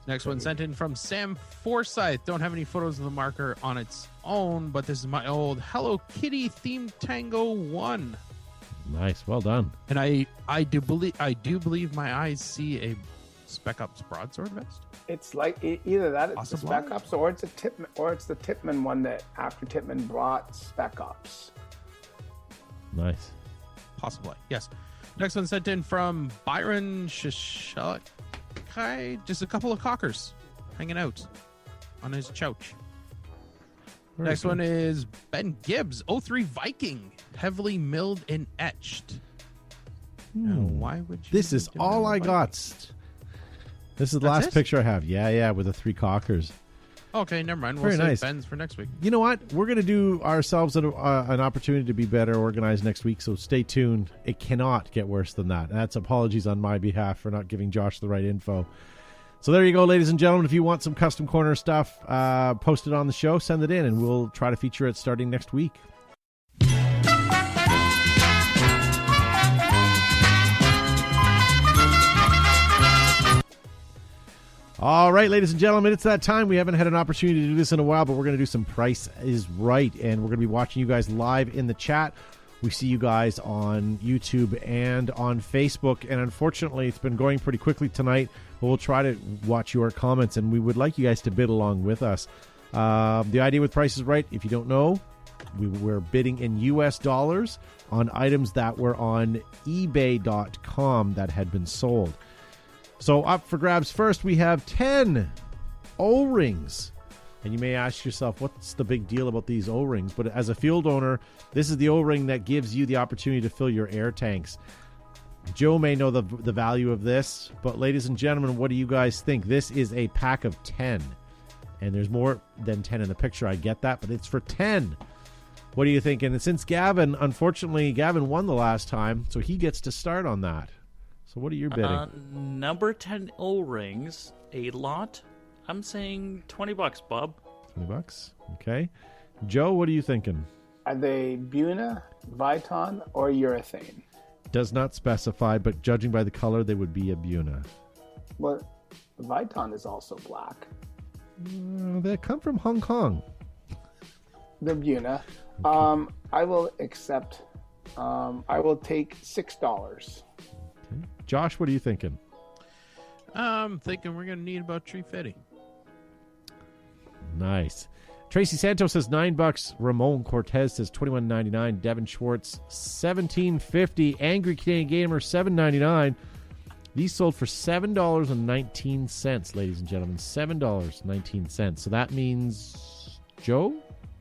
C: Next one sent in from Sam Forsyth. Don't have any photos of the marker on its own, but this is my old Hello Kitty themed Tango 1.
A: Nice. Well done.
C: And I do believe my eyes see a Spec Ops broadsword vest.
B: It's like either that, it's the
C: Possibly.
B: Spec Ops, or it's a Tipman, or it's the Tipman one that after Tipman brought Spec Ops.
A: Nice.
C: Possibly, yes. Next one sent in from Byron Shishak. Just a couple of cockers hanging out on his couch.
A: Very
C: Next
A: good.
C: one is Ben Gibbs, 03 Viking, heavily milled and etched. Now, why would you?
A: This is
C: make a
A: all
C: milled
A: I
C: Viking?
A: got. This is the
C: That's
A: last
C: it?
A: picture I have. Yeah, with the 3 cockers.
C: Okay, never mind. We'll
A: Very
C: save
A: nice.
C: Ben's for next week.
A: You know what? We're going to do ourselves an opportunity to be better organized next week, so stay tuned. It cannot get worse than that. And that's apologies on my behalf for not giving Josh the right info. So there you go, ladies and gentlemen. If you want some custom corner stuff posted on the show, send it in, and we'll try to feature it starting next week. All right, ladies and gentlemen, it's that time. We haven't had an opportunity to do this in a while, but we're going to do some Price is Right, and we're going to be watching you guys live in the chat. We see you guys on YouTube and on Facebook, and unfortunately, it's been going pretty quickly tonight, but we'll try to watch your comments, and we would like you guys to bid along with us. The idea with Price is Right, if you don't know, we're bidding in U.S. dollars on items that were on eBay.com that had been sold. So up for grabs first, we have 10 O-rings. And you may ask yourself, what's the big deal about these O-rings? But as a field owner, this is the O-ring that gives you the opportunity to fill your air tanks. Joe may know the value of this, but ladies and gentlemen, what do you guys think? This is a pack of 10. And there's more than 10 in the picture, I get that, but it's for 10. What are you thinking? And since unfortunately, Gavin won the last time, so he gets to start on that. So what are you bidding?
D: Number 10 O-rings, a lot. I'm saying $20, Bob.
A: $20. Okay. Joe, what are you thinking?
B: Are they Buna, Viton, or urethane?
A: Does not specify, but judging by the color, they would be a Buna.
B: Well, Viton is also black.
A: They come from Hong Kong.
B: The Buna. I will accept. I will take $6.
A: Okay. Josh, what are you thinking?
C: I'm thinking we're going to need about $350.
A: Nice. Tracy Santos says $9. Ramon Cortez says $21.99. Devin Schwartz $17.50. Angry Canadian Gamer $7.99. These sold for $7.19, ladies and gentlemen. $7.19. So that means Joe?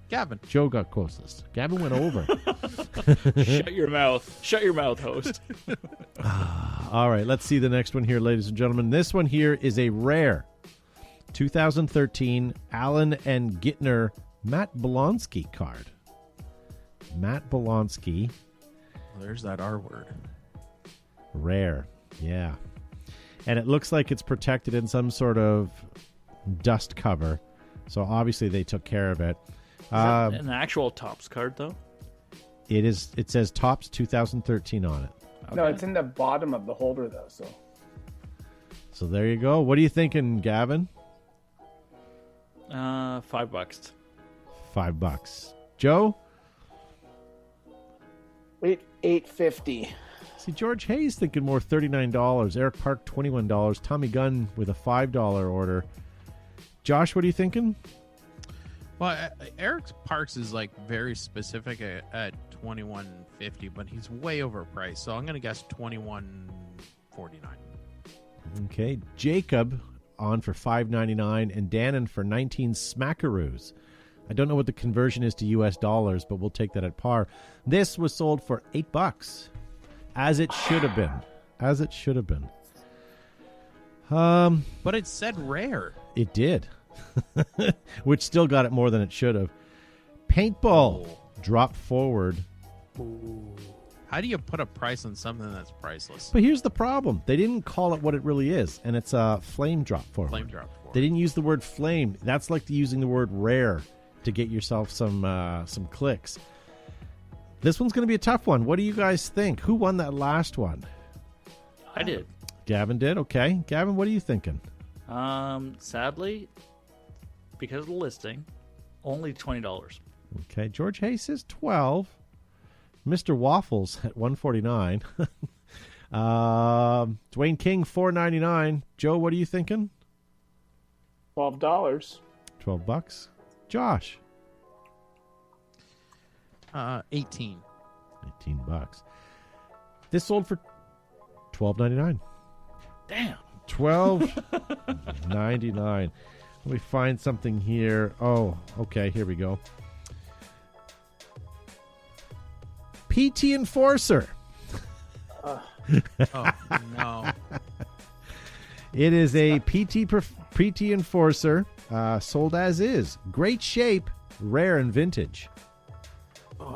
C: Gavin.
A: Joe got closest. Gavin went over.
D: Shut your mouth. Shut your mouth, host.
A: All right, let's see the next one here, ladies and gentlemen. This one here is a rare 2013 Allen and Gittner Matt Bolonsky card. Matt Bolonsky.
C: Well, there's that R word.
A: Rare. Yeah. And it looks like it's protected in some sort of dust cover. So obviously they took care of it.
D: Is that an actual Topps card, though?
A: It is. It says Topps 2013 on it.
D: Okay.
B: No, it's in the bottom of the holder, though.
A: So there you go. What are you thinking, Gavin?
D: $5.
A: $5. Joe?
B: $8.50.
A: See, George Hayes thinking more $39. Eric Park $21. Tommy Gunn with a $5 order. Josh, what are you thinking?
C: Well, Eric Parks is like very specific at $21.50, but he's way overpriced. So I'm going to guess $21.49.
A: Okay, Jacob on for $5.99 and Dannon for 19 smackaroos. I don't know what the conversion is to US dollars, but we'll take that at par. This was sold for $8, as it should have been. As it should have been.
C: But it said rare.
A: It did. Which still got it more than it should have. Paintball dropped forward.
C: How do you put a price on something that's priceless?
A: But here's the problem. They didn't call it what it really is, and it's a flame drop forward.
C: Flame drop forward.
A: They didn't use the word flame. That's like using the word rare to get yourself some clicks. This one's going to be a tough one. What do you guys think? Who won that last one?
D: I did.
A: Gavin did? Okay. Gavin, what are you thinking?
D: Sadly, because of the listing, only $20.
A: Okay. George Hayes says 12. Mr. Waffles at $149. Dwayne King $4.99. Joe, what are you thinking?
B: $12.
A: $12. Josh.
C: 18.
A: $18. This sold for $12.99.
D: Damn.
A: $12.99. Let me find something here. Oh, okay. Here we go. PT Enforcer.
C: Oh, no.
A: It is a PT Enforcer, sold as is. Great shape, rare and vintage.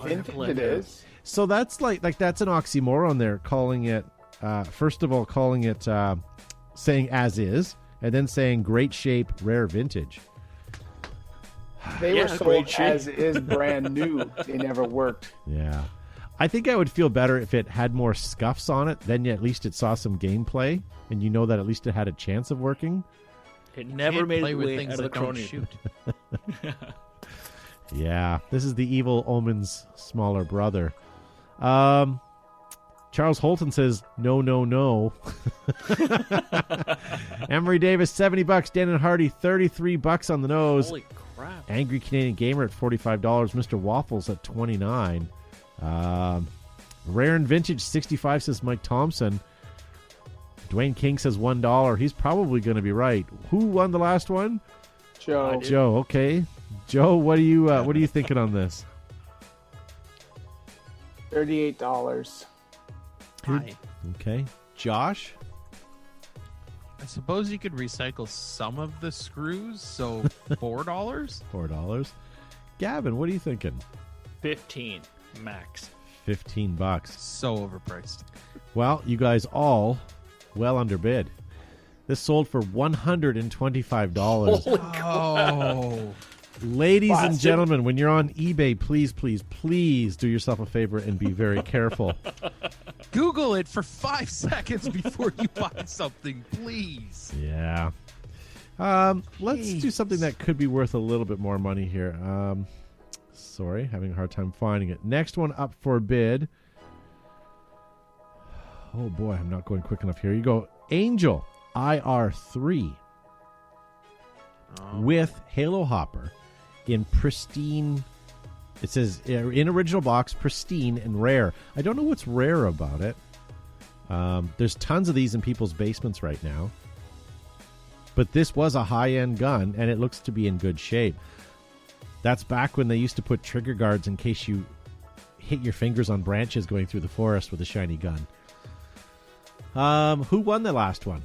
B: Vintage it is.
A: So that's like that's an oxymoron there, calling it, first of all, calling it, saying as is, and then saying great shape, rare vintage.
B: They were sold as is brand new. They never worked.
A: Yeah. I think I would feel better if it had more scuffs on it. Then at least it saw some gameplay, and you know that at least it had a chance of working.
D: It never made
C: play
D: its
C: with
D: way
C: things
D: out of the
C: that don't
D: crony.
C: shoot.
A: Yeah, this is the Evil Omen's smaller brother. Charles Holton says, no, no, no. Emery Davis, $70. Dan and Hardy, $33 on the nose.
D: Holy crap.
A: Angry Canadian Gamer at $45. Mr. Waffles at $29. Rare and Vintage, $65, says Mike Thompson. Dwayne King says $1. He's probably going to be right. Who won the last one?
B: Joe.
A: Joe, okay. Joe, what are you thinking on this?
B: $38.
C: Hi.
A: Okay. Josh?
C: I suppose you could recycle some of the screws, so $4?
A: $4. Gavin, what are you thinking?
D: 15 max.
A: $15.
C: So overpriced.
A: Well, you guys all well underbid. This sold for $125.
C: Oh.
A: Ladies and gentlemen, when you're on eBay, please, please, please do yourself a favor and be very careful.
C: Google it for 5 seconds before you buy something, please.
A: Yeah. Let's do something that could be worth a little bit more money here. Sorry, having a hard time finding it. Next one up for bid. Oh boy, I'm not going quick enough. Here you go. Angel IR3 with Halo Hopper in pristine. It says in original box, pristine and rare. I don't know what's rare about it. There's tons of these in people's basements right now. But this was a high-end gun, and it looks to be in good shape. That's back when they used to put trigger guards in case you hit your fingers on branches going through the forest with a shiny gun. Who won the last one?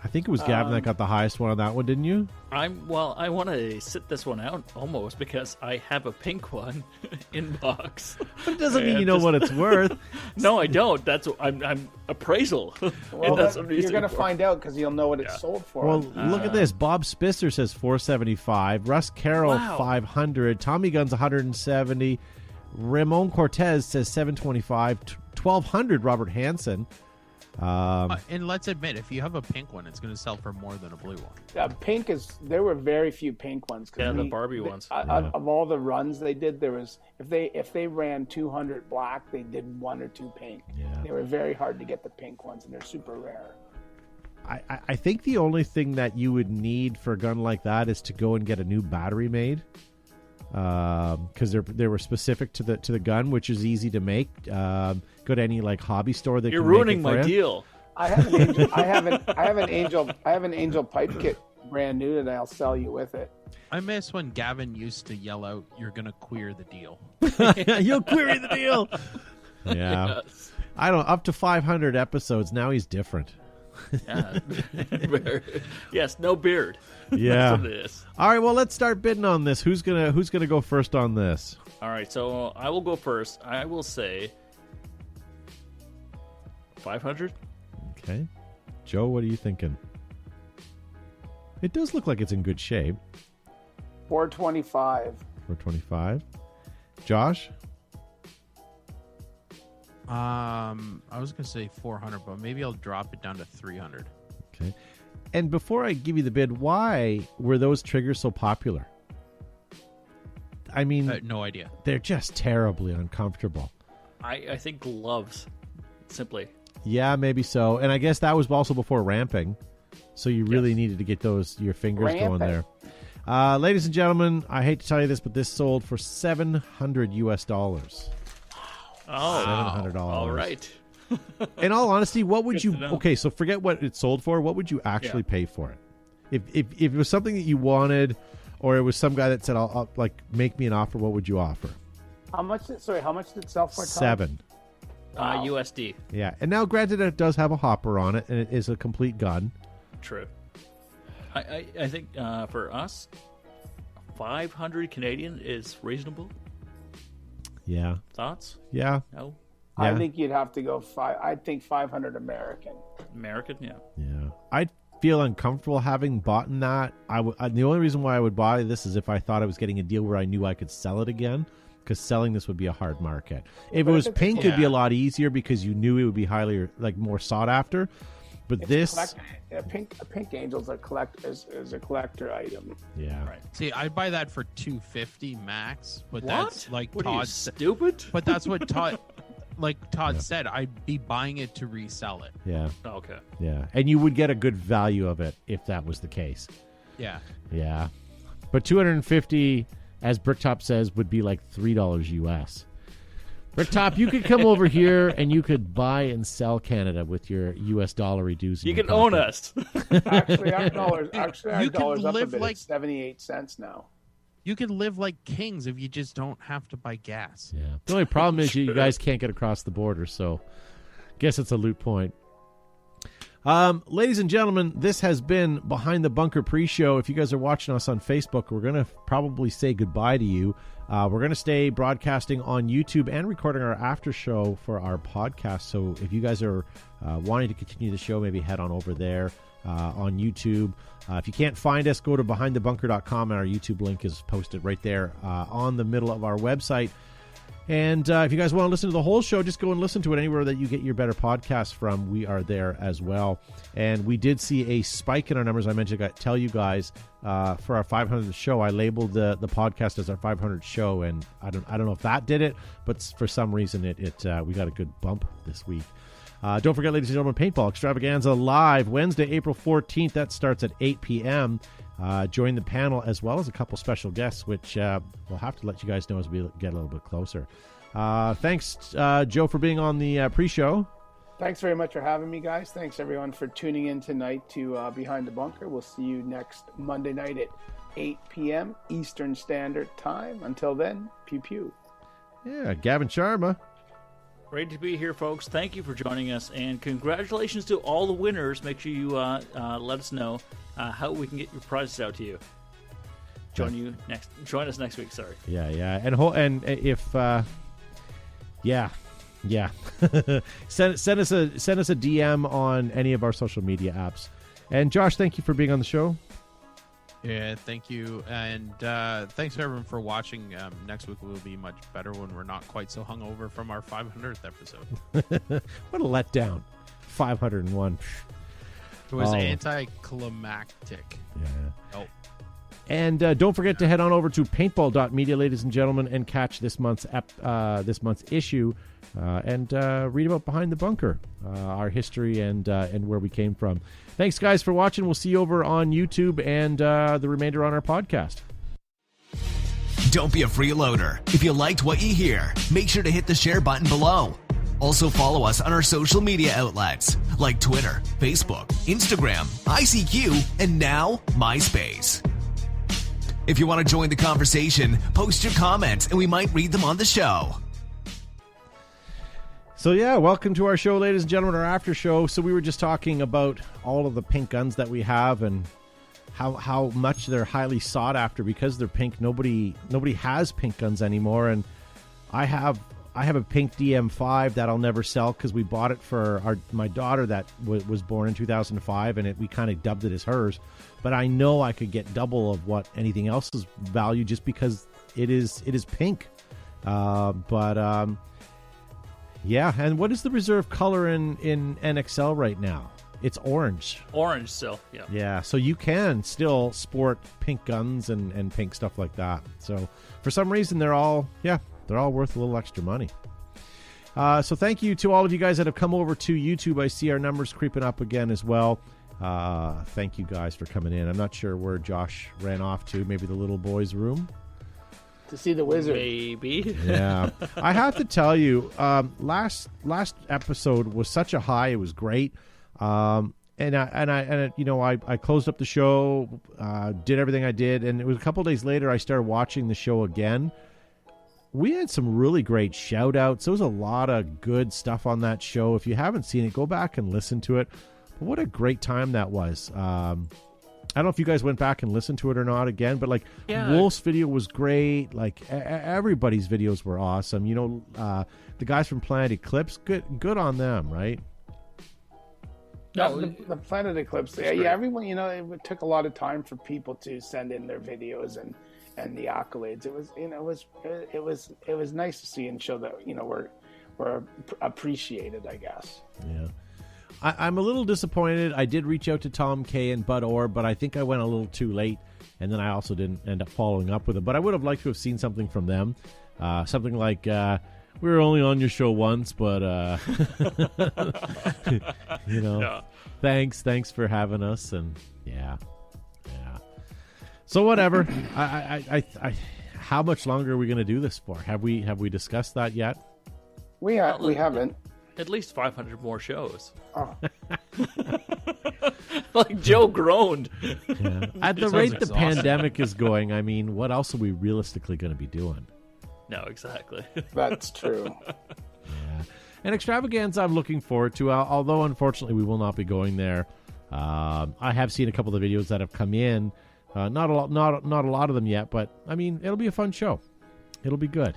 A: I think it was Gavin that got the highest one on that one, didn't you?
D: I want to sit this one out almost because I have a pink one in box.
A: But it doesn't mean you know what it's worth.
D: No, I don't. That's I'm appraisal.
B: Well,
D: That's what I'm
B: you're
D: using
B: going to
D: it for.
B: find out because you'll know what it's sold for.
A: Well, look at this. Bob Spisser says $475. Russ Carroll
D: Wow.
A: $500. Tommy Guns $170. Ramon Cortez says $725. $1,200. Robert Hansen.
C: And let's admit, if you have a pink one, it's going to sell for more than a blue one.
B: Pink is. There were very few pink ones. 'Cause
D: Yeah, the Barbie ones.
B: Of all the runs they did, there was if they ran 200 black, they did 1 or 2 pink.
A: Yeah.
B: They were very hard to get the pink ones, and they're super rare.
A: I think the only thing that you would need for a gun like that is to go and get a new battery made, because they were specific to the gun, which is easy to make. Go to any like hobby store that
D: You're
A: can make
D: ruining
A: it for
D: my
A: you.
D: deal.
B: I have an angel. I have an angel pipe kit brand new that I'll sell you with it.
C: I miss when Gavin used to yell out, "You're going to queer the deal."
A: You'll query the deal. Yeah,
D: Yes.
A: I don't. Up to 500 episodes now, he's different.
D: Yeah. Yes, no beard.
A: Yeah.
D: That's what it is.
A: All right, well, let's start bidding on this. Who's gonna go first on this?
D: All right, so I will go first. I will say 500.
A: Okay, Joe, what are you thinking? It does look like it's in good shape.
B: 425.
A: 425. Josh.
C: I was going to say 400, but maybe I'll drop it down to 300.
A: Okay. And before I give you the bid, why were those triggers so popular? I mean,
C: No idea.
A: they're just terribly uncomfortable.
D: I think gloves, simply.
A: Yeah, maybe so. And I guess that was also before ramping. So you really
D: Yes.
A: needed to get your fingers going
B: Ramping.
A: there. Ladies and gentlemen, I hate to tell you this, but this sold for $700 US.
D: Oh,
A: $700.
D: all right.
A: In all honesty, what would
D: Good
A: you?
D: to know.
A: Okay, so forget what it sold for. What would you actually pay for it? If it was something that you wanted, or it was some guy that said, "I'll like make me an offer," what would you offer?
B: How much did it sell for? Tom?
A: 7.
B: Wow.
D: USD.
A: Yeah, and now granted, it does have a hopper on it, and it is a complete gun.
D: True. I think for us, 500 Canadian is reasonable.
A: Yeah,
D: Thoughts?
A: yeah,
D: No?
A: yeah.
B: I think you'd have to go I'd think 500 American.
D: American? Yeah.
A: Yeah, I'd feel uncomfortable having bought in that. The only reason why I would buy this is if I thought I was getting a deal where I knew I could sell it again, because selling this would be a hard market. If it was pink, it'd be a lot easier because you knew it would be highly more sought after. But this,
B: A pink angel's a collector item.
A: yeah,
D: Right.
C: See, I'd buy that for $250 max, but
D: What?
C: that's like
D: What are you,
C: Todd said.
D: stupid?
C: But that's what Todd, said. I'd be buying it to resell it.
A: yeah,
D: Okay.
A: yeah, and you would get a good value of it if that was the case.
C: Yeah.
A: Yeah, but 250, as Bricktop says, would be like $3 US. Bricktop, you could come over here and you could buy and sell Canada with your US dollar reducing.
D: You
A: your
D: can own
A: pocket.
D: us.
B: Actually, our dollars
C: You can
B: up a
C: live
B: bit.
C: like-
B: It's 78 cents now.
C: You can live like kings if you just don't have to buy gas.
A: Yeah. The only problem is you guys can't get across the border, so guess it's a loot point. Ladies and gentlemen, this has been Behind the Bunker pre-show. If you guys are watching us on Facebook, we're going to probably say goodbye to you. We're going to stay broadcasting on YouTube and recording our after show for our podcast. So if you guys are wanting to continue the show, maybe head on over there on YouTube. If you can't find us, go to behindthebunker.com, and our YouTube link is posted right there on the middle of our website. And if you guys want to listen to the whole show, just go and listen to it anywhere that you get your better podcasts from. We are there as well. And we did see a spike in our numbers. I mentioned, I got to tell you guys, for our 500th show, I labeled the podcast as our 500th show, and I don't know if that did it, but for some reason we got a good bump this week. Don't forget, ladies and gentlemen, Paintball Extravaganza live Wednesday, April 14th. That starts at 8 p.m. Join the panel as well as a couple special guests, which we'll have to let you guys know as we get a little bit closer. Thanks, Joe, for being on the pre-show.
B: Thanks very much for having me, guys. Thanks, everyone, for tuning in tonight to Behind the Bunker. We'll see you next Monday night at 8 p.m. Eastern Standard Time. Until then, pew pew.
A: Yeah, Gavin Sharma.
D: Great to be here, folks. Thank you for joining us, and congratulations to all the winners. Make sure you let us know how we can get your prizes out to you. Join us next week. Sorry.
A: Yeah, and if send us a DM on any of our social media apps. And Josh, thank you for being on the show.
C: Yeah, thank you, and thanks everyone for watching. Next week will be much better when we're not quite so hungover from our 500th episode.
A: What a letdown! 501.
C: It was anticlimactic.
A: Yeah.
C: Oh.
A: And don't forget to head on over to paintball.media, ladies and gentlemen, and catch this month's issue and read about Behind the Bunker, our history and where we came from. Thanks, guys, for watching. We'll see you over on YouTube and the remainder on our podcast.
F: Don't be a freeloader. If you liked what you hear, make sure to hit the share button below. Also follow us on our social media outlets like Twitter, Facebook, Instagram, ICQ, and now MySpace. If you want to join the conversation, post your comments and we might read them on the show.
A: So yeah, welcome to our show, ladies and gentlemen, our after show. So we were just talking about all of the pink guns that we have and how much they're highly sought after because they're pink. Nobody has pink guns anymore, and I have a pink DM5 that I'll never sell because we bought it for my daughter that was born in 2005, and we kind of dubbed it as hers. But I know I could get double of what anything else is valued just because it is pink. Yeah, and what is the reserve color in NXL right now? It's orange.
D: Orange still, yeah.
A: Yeah, so you can still sport pink guns and pink stuff like that. So for some reason, they're all worth a little extra money. So thank you to all of you guys that have come over to YouTube. I see our numbers creeping up again as well. Thank you guys for coming in. I'm not sure where Josh ran off to. Maybe the little boy's room?
B: To see the wizard.
D: Maybe.
A: Yeah. I have to tell you, last episode was such a high. It was great. I closed up the show, did everything I did, and it was a couple days later I started watching the show again. We had some really great shout outs. There was a lot of good stuff on that show. If you haven't seen it, go back and listen to it. But what a great time that was. I don't know if you guys went back and listened to it or not again, but Wolf's video was great. Everybody's videos were awesome. The guys from Planet Eclipse, good on them, right?
B: No, the Planet Eclipse. Yeah, everyone. It took a lot of time for people to send in their videos and the accolades. It was nice to see and show that we're appreciated, I guess.
A: Yeah. I'm a little disappointed. I did reach out to Tom K and Bud Orr, but I think I went a little too late, and then I also didn't end up following up with them. But I would have liked to have seen something from them. Something like, we were only on your show once, but,
D: Yeah.
A: thanks for having us. And yeah. So whatever. I how much longer are we going to do this for? Have we discussed that yet?
B: We haven't.
D: At least 500 more shows.
B: Oh.
D: Joe groaned.
A: Yeah. At the rate the pandemic is going, I mean, what else are we realistically going to be doing?
D: No, exactly.
B: That's true.
A: Yeah. And Extravaganza I'm looking forward to, although unfortunately we will not be going there. I have seen a couple of the videos that have come in. Not a lot of them yet, but I mean, it'll be a fun show. It'll be good.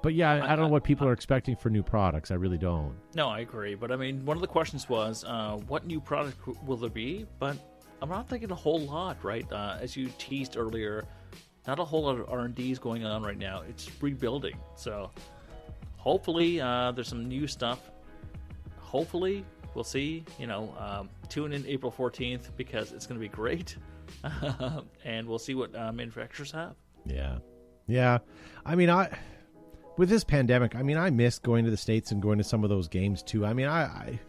A: But yeah, I don't know what people are expecting for new products. I really don't.
D: No, I agree. But I mean, one of the questions was, what new product will there be? But I'm not thinking a whole lot, right? As you teased earlier, not a whole lot of R&Ds going on right now. It's rebuilding. So hopefully there's some new stuff. Hopefully we'll see. Tune in April 14th because it's going to be great. And we'll see what manufacturers have.
A: Yeah. I mean, with this pandemic, I mean, I miss going to the States and going to some of those games too. I mean, I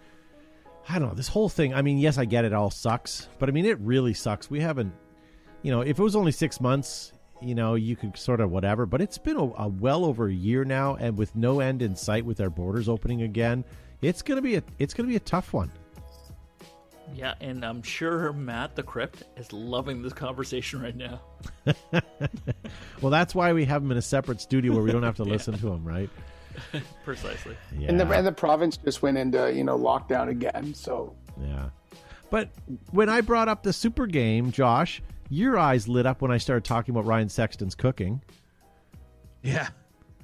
A: don't know, this whole thing. I mean, yes, I get it all sucks, but I mean, it really sucks. We haven't, if it was only 6 months, you could sort of whatever, but it's been a well over a year now, and with no end in sight with our borders opening again, it's going to be a tough one.
D: Yeah, and I'm sure Matt the Crypt is loving this conversation right now.
A: Well, that's why we have him in a separate studio where we don't have to listen to him, right?
D: Precisely.
A: Yeah.
B: And the province just went into lockdown again. So
A: yeah. But when I brought up the super game, Josh, your eyes lit up when I started talking about Ryan Sexton's cooking.
C: Yeah.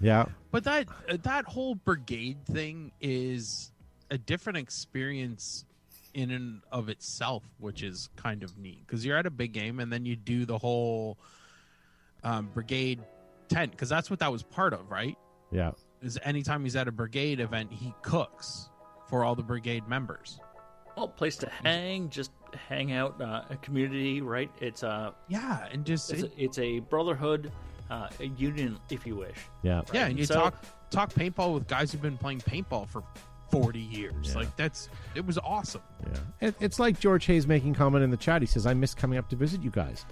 A: Yeah.
C: But that whole brigade thing is a different experience in and of itself, which is kind of neat because you're at a big game and then you do the whole brigade tent, because that's what that was part of, right?
A: Yeah.
C: Is anytime he's at a brigade event, he cooks for all the brigade members.
D: Well, place to just hang out, a community, right? It's
C: yeah, and just
D: it's a brotherhood, a union, if you wish.
A: Yeah.
D: Right?
C: Yeah, and you talk paintball with guys who've been playing paintball for 40 years.
A: Yeah.
C: Like it was awesome.
A: Yeah. It's like George Hayes making comment in the chat. He says, I miss coming up to visit you guys.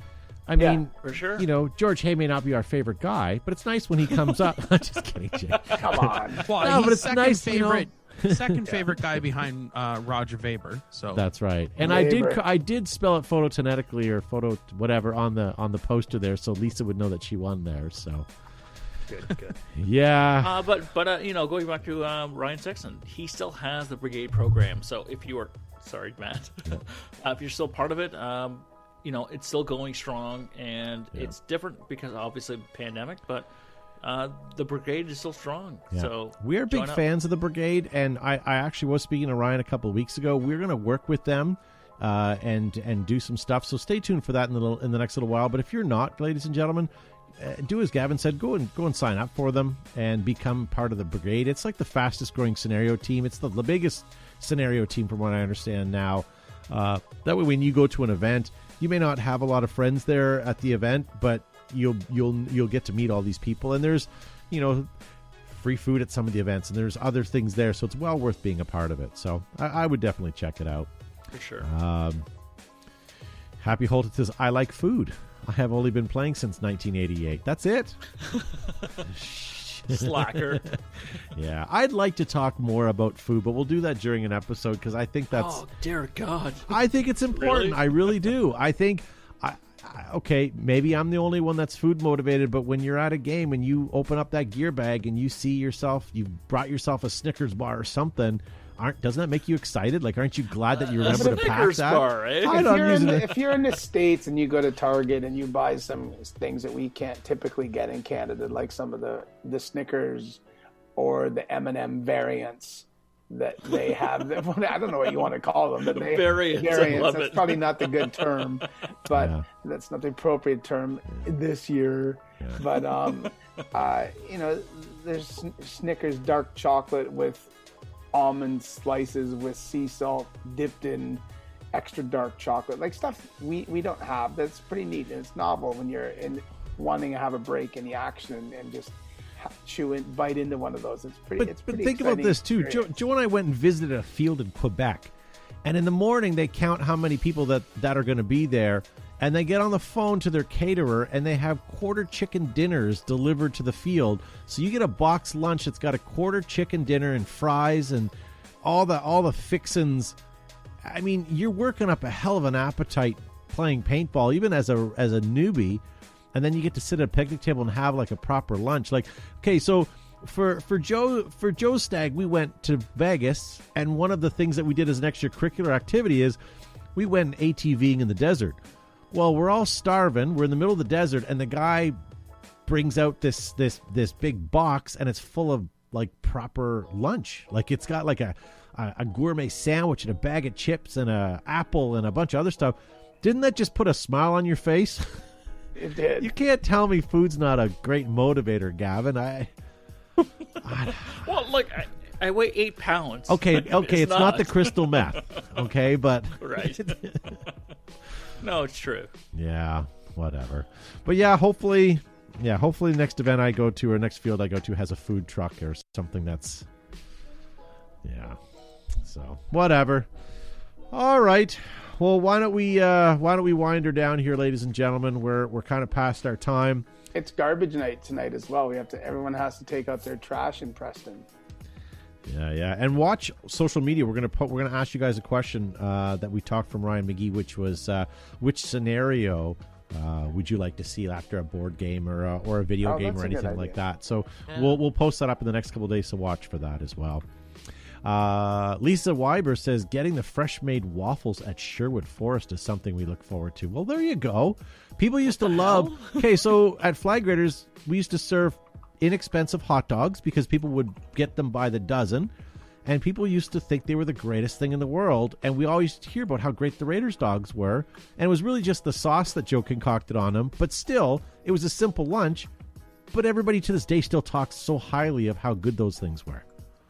A: I mean,
D: for sure.
A: George Hay may not be our favorite guy, but it's nice when he comes up. I'm just kidding, Jake.
B: come on.
C: Well,
A: No,
C: he's
A: but it's
C: second
A: nice,
C: favorite, second favorite guy behind Roger Weber. So
A: That's right. And
B: Weber.
A: I did spell it phototonetically or photo whatever on the poster there, so Lisa would know that she won there. So
D: Good.
A: yeah.
D: But going back to Ryan Sexton, he still has the brigade program. So if you are, sorry, Matt, if you're still part of it, it's still going strong, and it's different because obviously pandemic, but the brigade is still strong.
A: Yeah.
D: So
A: we're big fans of the brigade, and I actually was speaking to Ryan a couple of weeks ago. We're going to work with them and do some stuff. So stay tuned for that in the next little while. But if you're not, ladies and gentlemen, do as Gavin said. Go and sign up for them and become part of the brigade. It's like the fastest growing scenario team. It's the biggest scenario team from what I understand now. That way, when you go to an event, you may not have a lot of friends there at the event, but you'll get to meet all these people. And there's free food at some of the events, and there's other things there, so it's well worth being a part of it. So I would definitely check it out.
D: For sure.
A: Happy Holton says, I like food. I have only been playing since 1988. That's it.
D: Slacker.
A: Yeah, I'd like to talk more about food, but we'll do that during an episode because I think that's...
D: Oh, dear God.
A: I think it's important.
D: Really?
A: I really do. I think... Okay, maybe I'm the only one that's food motivated, but when you're at a game and you open up that gear bag and you see yourself, you've brought yourself a Snickers bar or something, doesn't that make you excited? Like, aren't you glad that you remember to pack
D: Snickers
A: that?
D: bar, eh?
B: If you're in the States and you go to Target and you buy some things that we can't typically get in Canada, like some of the Snickers or the M&M variants that they have, I don't know what you want to call them, but they
D: Variants. I love
B: that's
D: it.
B: probably not the good term, but that's not the appropriate term this year. But there's Snickers dark chocolate with almond slices with sea salt dipped in extra dark chocolate, like stuff we don't have. That's pretty neat, and it's novel when you're wanting to have a break in the action and just bite into one of those. It's pretty.
A: But think about this too. Joe and I went and visited a field in Quebec, and in the morning they count how many people that are going to be there, and they get on the phone to their caterer and they have quarter chicken dinners delivered to the field. So you get a box lunch that's got a quarter chicken dinner and fries and all the fixins. I mean, you're working up a hell of an appetite playing paintball, even as a newbie. And then you get to sit at a picnic table and have like a proper lunch. Like, okay, so for Joe's stag, we went to Vegas, and one of the things that we did as an extracurricular activity is we went ATVing in the desert. Well, we're all starving. We're in the middle of the desert, and the guy brings out this big box, and it's full of like proper lunch. Like it's got like a gourmet sandwich and a bag of chips and a apple and a bunch of other stuff. Didn't that just put a smile on your face?
B: It did.
A: You can't tell me food's not a great motivator, Gavin.
D: Well, look, I weigh 8 pounds.
A: Okay, it's not the crystal meth. Okay, but
D: right. No, it's true.
A: Yeah, whatever. But yeah, hopefully the next event I go to or next field I go to has a food truck or something that's So, whatever. All right. Well, why don't we wind her down here, ladies and gentlemen? We're kind of past our time.
B: It's garbage night tonight as well. Everyone has to take out their trash in Preston.
A: Yeah. And watch social media. We're gonna ask you guys a question that we talked from Ryan McGee, which was which scenario would you like to see after a board game or a video game or anything like that? So we'll post that up in the next couple of days, so watch for that as well. Lisa Weiber says getting the fresh made waffles at Sherwood Forest is something we look forward to. Well, there you go. People used to love. Okay, so at Flag Raiders, we used to serve inexpensive hot dogs because people would get them by the dozen, and people used to think they were the greatest thing in the world. And we always used to hear about how great the Raiders dogs were, and it was really just the sauce that Joe concocted on them. But still, it was a simple lunch. But everybody to this day still talks so highly of how good those things were.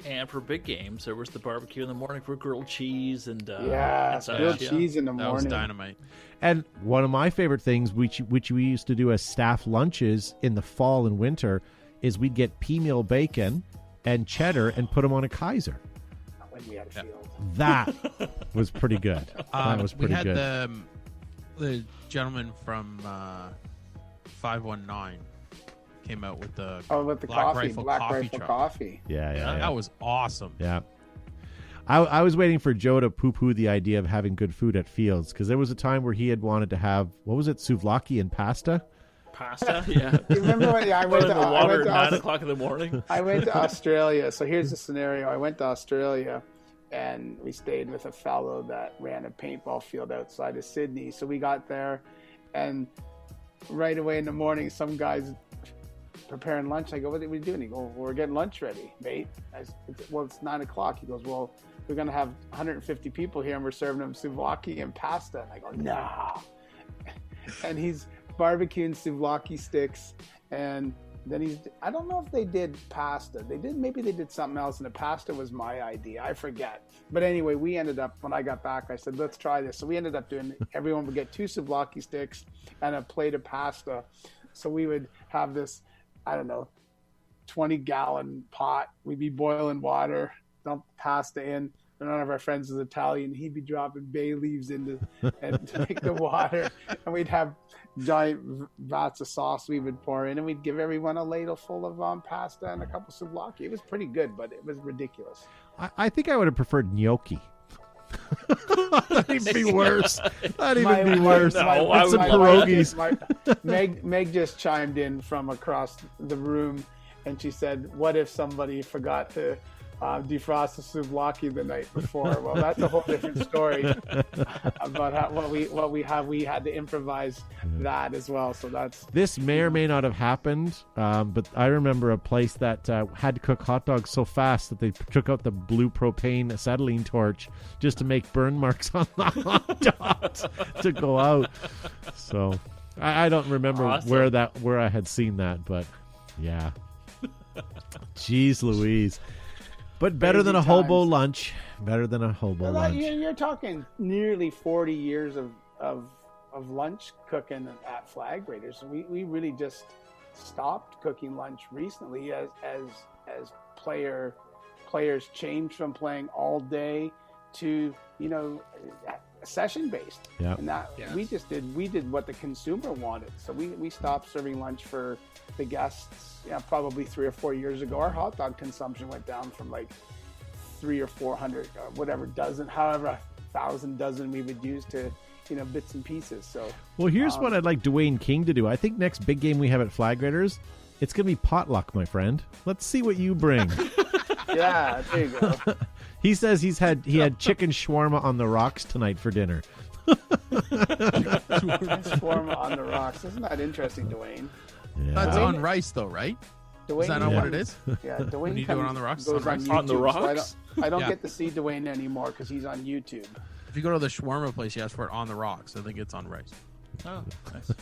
D: And for big games, there was the barbecue in the morning for grilled cheese and
B: grilled cheese in the morning.
C: That was dynamite.
A: And one of my favorite things, which we used to do as staff lunches in the fall and winter, is we'd get pea meal bacon and cheddar and put them on a Kaiser.
B: When we had a field.
A: That was pretty good. That was pretty good.
C: We had the gentleman from 519 came out with the
B: Black
C: Rifle truck.
B: Coffee.
A: Yeah.
C: That was awesome.
A: Yeah. I was waiting for Joe to poo-poo the idea of having good food at Fields, because there was a time where he had wanted to have, what was it, souvlaki and pasta?
D: Yeah.
B: You remember when I went to
D: the water at 9 o'clock in the morning?
B: I went to Australia. So here's the scenario. I went to Australia, and we stayed with a fellow that ran a paintball field outside of Sydney. So we got there, and right away in the morning, some guy's preparing lunch. I go, what are we doing? He goes, well, we're getting lunch ready, mate. Well, it's 9 o'clock. He goes, well, we're going to have 150 people here, and we're serving them souvlaki and pasta. And I go, nah. And he's barbecuing souvlaki sticks, and then I don't know if they did pasta. Maybe they did something else, and the pasta was my idea. I forget. But anyway, we ended up, when I got back, I said, let's try this. So we ended up doing, everyone would get 2 souvlaki sticks and a plate of pasta. So we would have this, 20-gallon pot. We'd be boiling water, dump pasta in. And one of our friends is Italian. He'd be dropping bay leaves into and to make the water. And we'd have giant vats of sauce we would pour in. And we'd give everyone a ladle full of pasta and a couple souvlaki. It was pretty good, but it was ridiculous.
A: I think I would have preferred gnocchi. That'd even be worse. That'd even be worse.
D: No,
A: some pierogies.
B: Meg just chimed in from across the room, and she said, "What if somebody forgot to defrost the souvlaki the night before?" Well, that's a whole different story about we had to improvise that as well. So
A: this may or may not have happened, but I remember a place that had to cook hot dogs so fast that they took out the blue propane acetylene torch just to make burn marks on the hot dogs to go out. So I don't remember where I had seen that, but yeah. Jeez Louise. But better than a hobo lunch. Better than a hobo lunch.
B: You're talking nearly 40 years of lunch cooking at Flag Raiders. We really just stopped cooking lunch recently as players changed from playing all day to session based.
A: Yeah.
B: And that we did what the consumer wanted. So we stopped serving lunch for the guests. Probably 3 or 4 years ago. Our hot dog consumption went down from like 300 or 400 or whatever dozen, however 1,000 dozen we would use to bits and pieces. So
A: well, here's what I'd like Dwayne King to do. I think next big game we have at Flag Raiders, It's going to be potluck, my friend. Let's see what you bring.
B: Yeah, there you go.
A: He says he had chicken shawarma on the rocks tonight for dinner.
B: Shawarma on the rocks. Isn't that interesting, Dwayne?
A: Yeah.
C: That's on rice, though, right?
B: Dwayne
C: Is that not what it is?
B: Yeah, Dwayne
C: When you do it
B: comes-
C: on the rocks,
B: goes
C: on rice?
B: YouTube,
D: On the
B: so
D: rocks?
B: I don't
C: Yeah.
B: get to see Dwayne anymore because he's on YouTube.
C: If you go to the shawarma place, you ask for it on the rocks. I think it's on rice.
D: Oh, nice.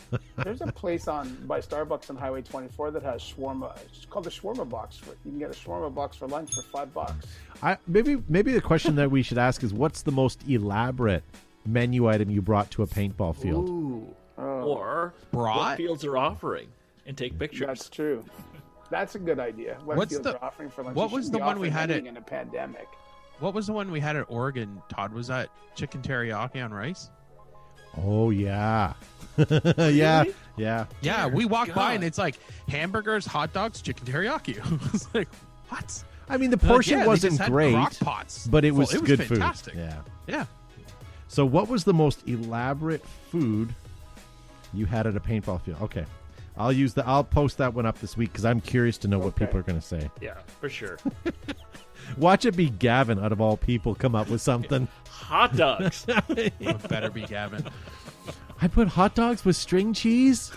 B: There's a place by Starbucks on Highway 24 that has shawarma. It's called the shawarma box. You can get a shawarma box for lunch for $5.
A: Maybe the question that we should ask is, what's the most elaborate menu item you brought to a paintball field?
D: Ooh.
B: Oh.
D: Or
C: Brought?
D: what fields are offering and take pictures.
B: That's true. That's a good idea. What
C: What's
B: fields
C: the-
B: are offering for lunch?
C: what
B: You
C: was
B: shouldn't
C: the
B: be
C: one we
B: offering
C: had
B: anything in a pandemic?
C: What was the one we had at Oregon, Todd? Was that chicken teriyaki on rice?
A: Oh, yeah. Yeah. Yeah.
C: Yeah, we walked by
D: God.
C: and it's like hamburgers, hot dogs, chicken teriyaki. I was like, what?
A: I mean, the
C: They're like,
A: portion
C: yeah, they
A: wasn't
C: just had
A: great,
C: crock pots.
A: but it was
C: Well,
A: good
C: fantastic.
A: food. Yeah.
C: Yeah.
A: So what was the most elaborate food you had at a paintball field? Okay. I'll post that one up this week because I'm curious to know what
B: Okay.
A: people are going to say.
D: Yeah, for sure.
A: Watch it be Gavin, out of all people, come up with something.
D: Hot dogs.
C: It better be Gavin.
A: I put hot dogs with string cheese?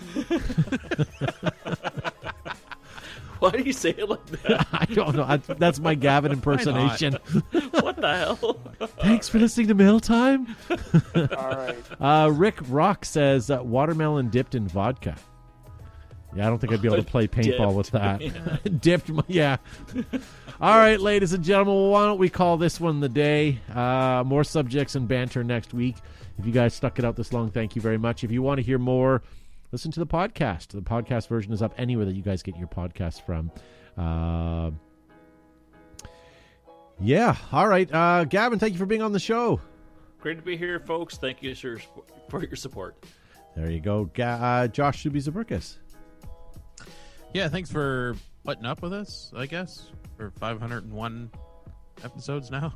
D: Why do you say it like that?
A: I don't know. That's my Gavin impersonation.
D: What the hell?
A: Thanks for listening to Mail Time.
B: All right.
A: Rick Rock says watermelon dipped in vodka. Yeah, I don't think I'd be able to play paintball with that. Dipped, yeah. All right, ladies and gentlemen, well, why don't we call this one the day? More subjects and banter next week. If you guys stuck it out this long, thank you very much. If you want to hear more, listen to the podcast. The podcast version is up anywhere that you guys get your podcasts from. Yeah. All right. Gavin, thank you for being on the show.
D: Great to be here, folks. Thank you for your support.
A: There you go. Josh Subizaburkas.
C: Yeah, thanks for putting up with us, I guess, for 501 episodes now.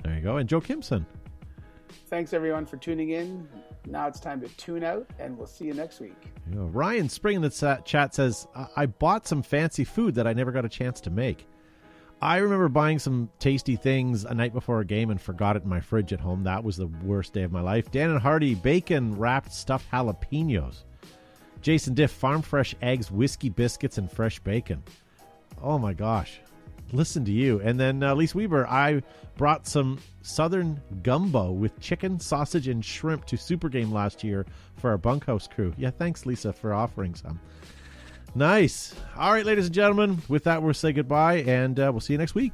A: There you go. And Joe Kimson.
B: Thanks, everyone, for tuning in. Now it's time to tune out, and we'll see you next week.
A: You know, Ryan Spring in the chat says, I bought some fancy food that I never got a chance to make. I remember buying some tasty things a night before a game and forgot it in my fridge at home. That was the worst day of my life. Dan and Hardy, bacon wrapped stuffed jalapenos. Jason Diff, farm fresh eggs, whiskey biscuits, and fresh bacon. Oh my gosh. Listen to you. And then Lise Weber, I brought some southern gumbo with chicken, sausage, and shrimp to Super Game last year for our bunkhouse crew. Yeah, thanks, Lisa, for offering some. Nice. All right, ladies and gentlemen, with that, we'll say goodbye, and we'll see you next week.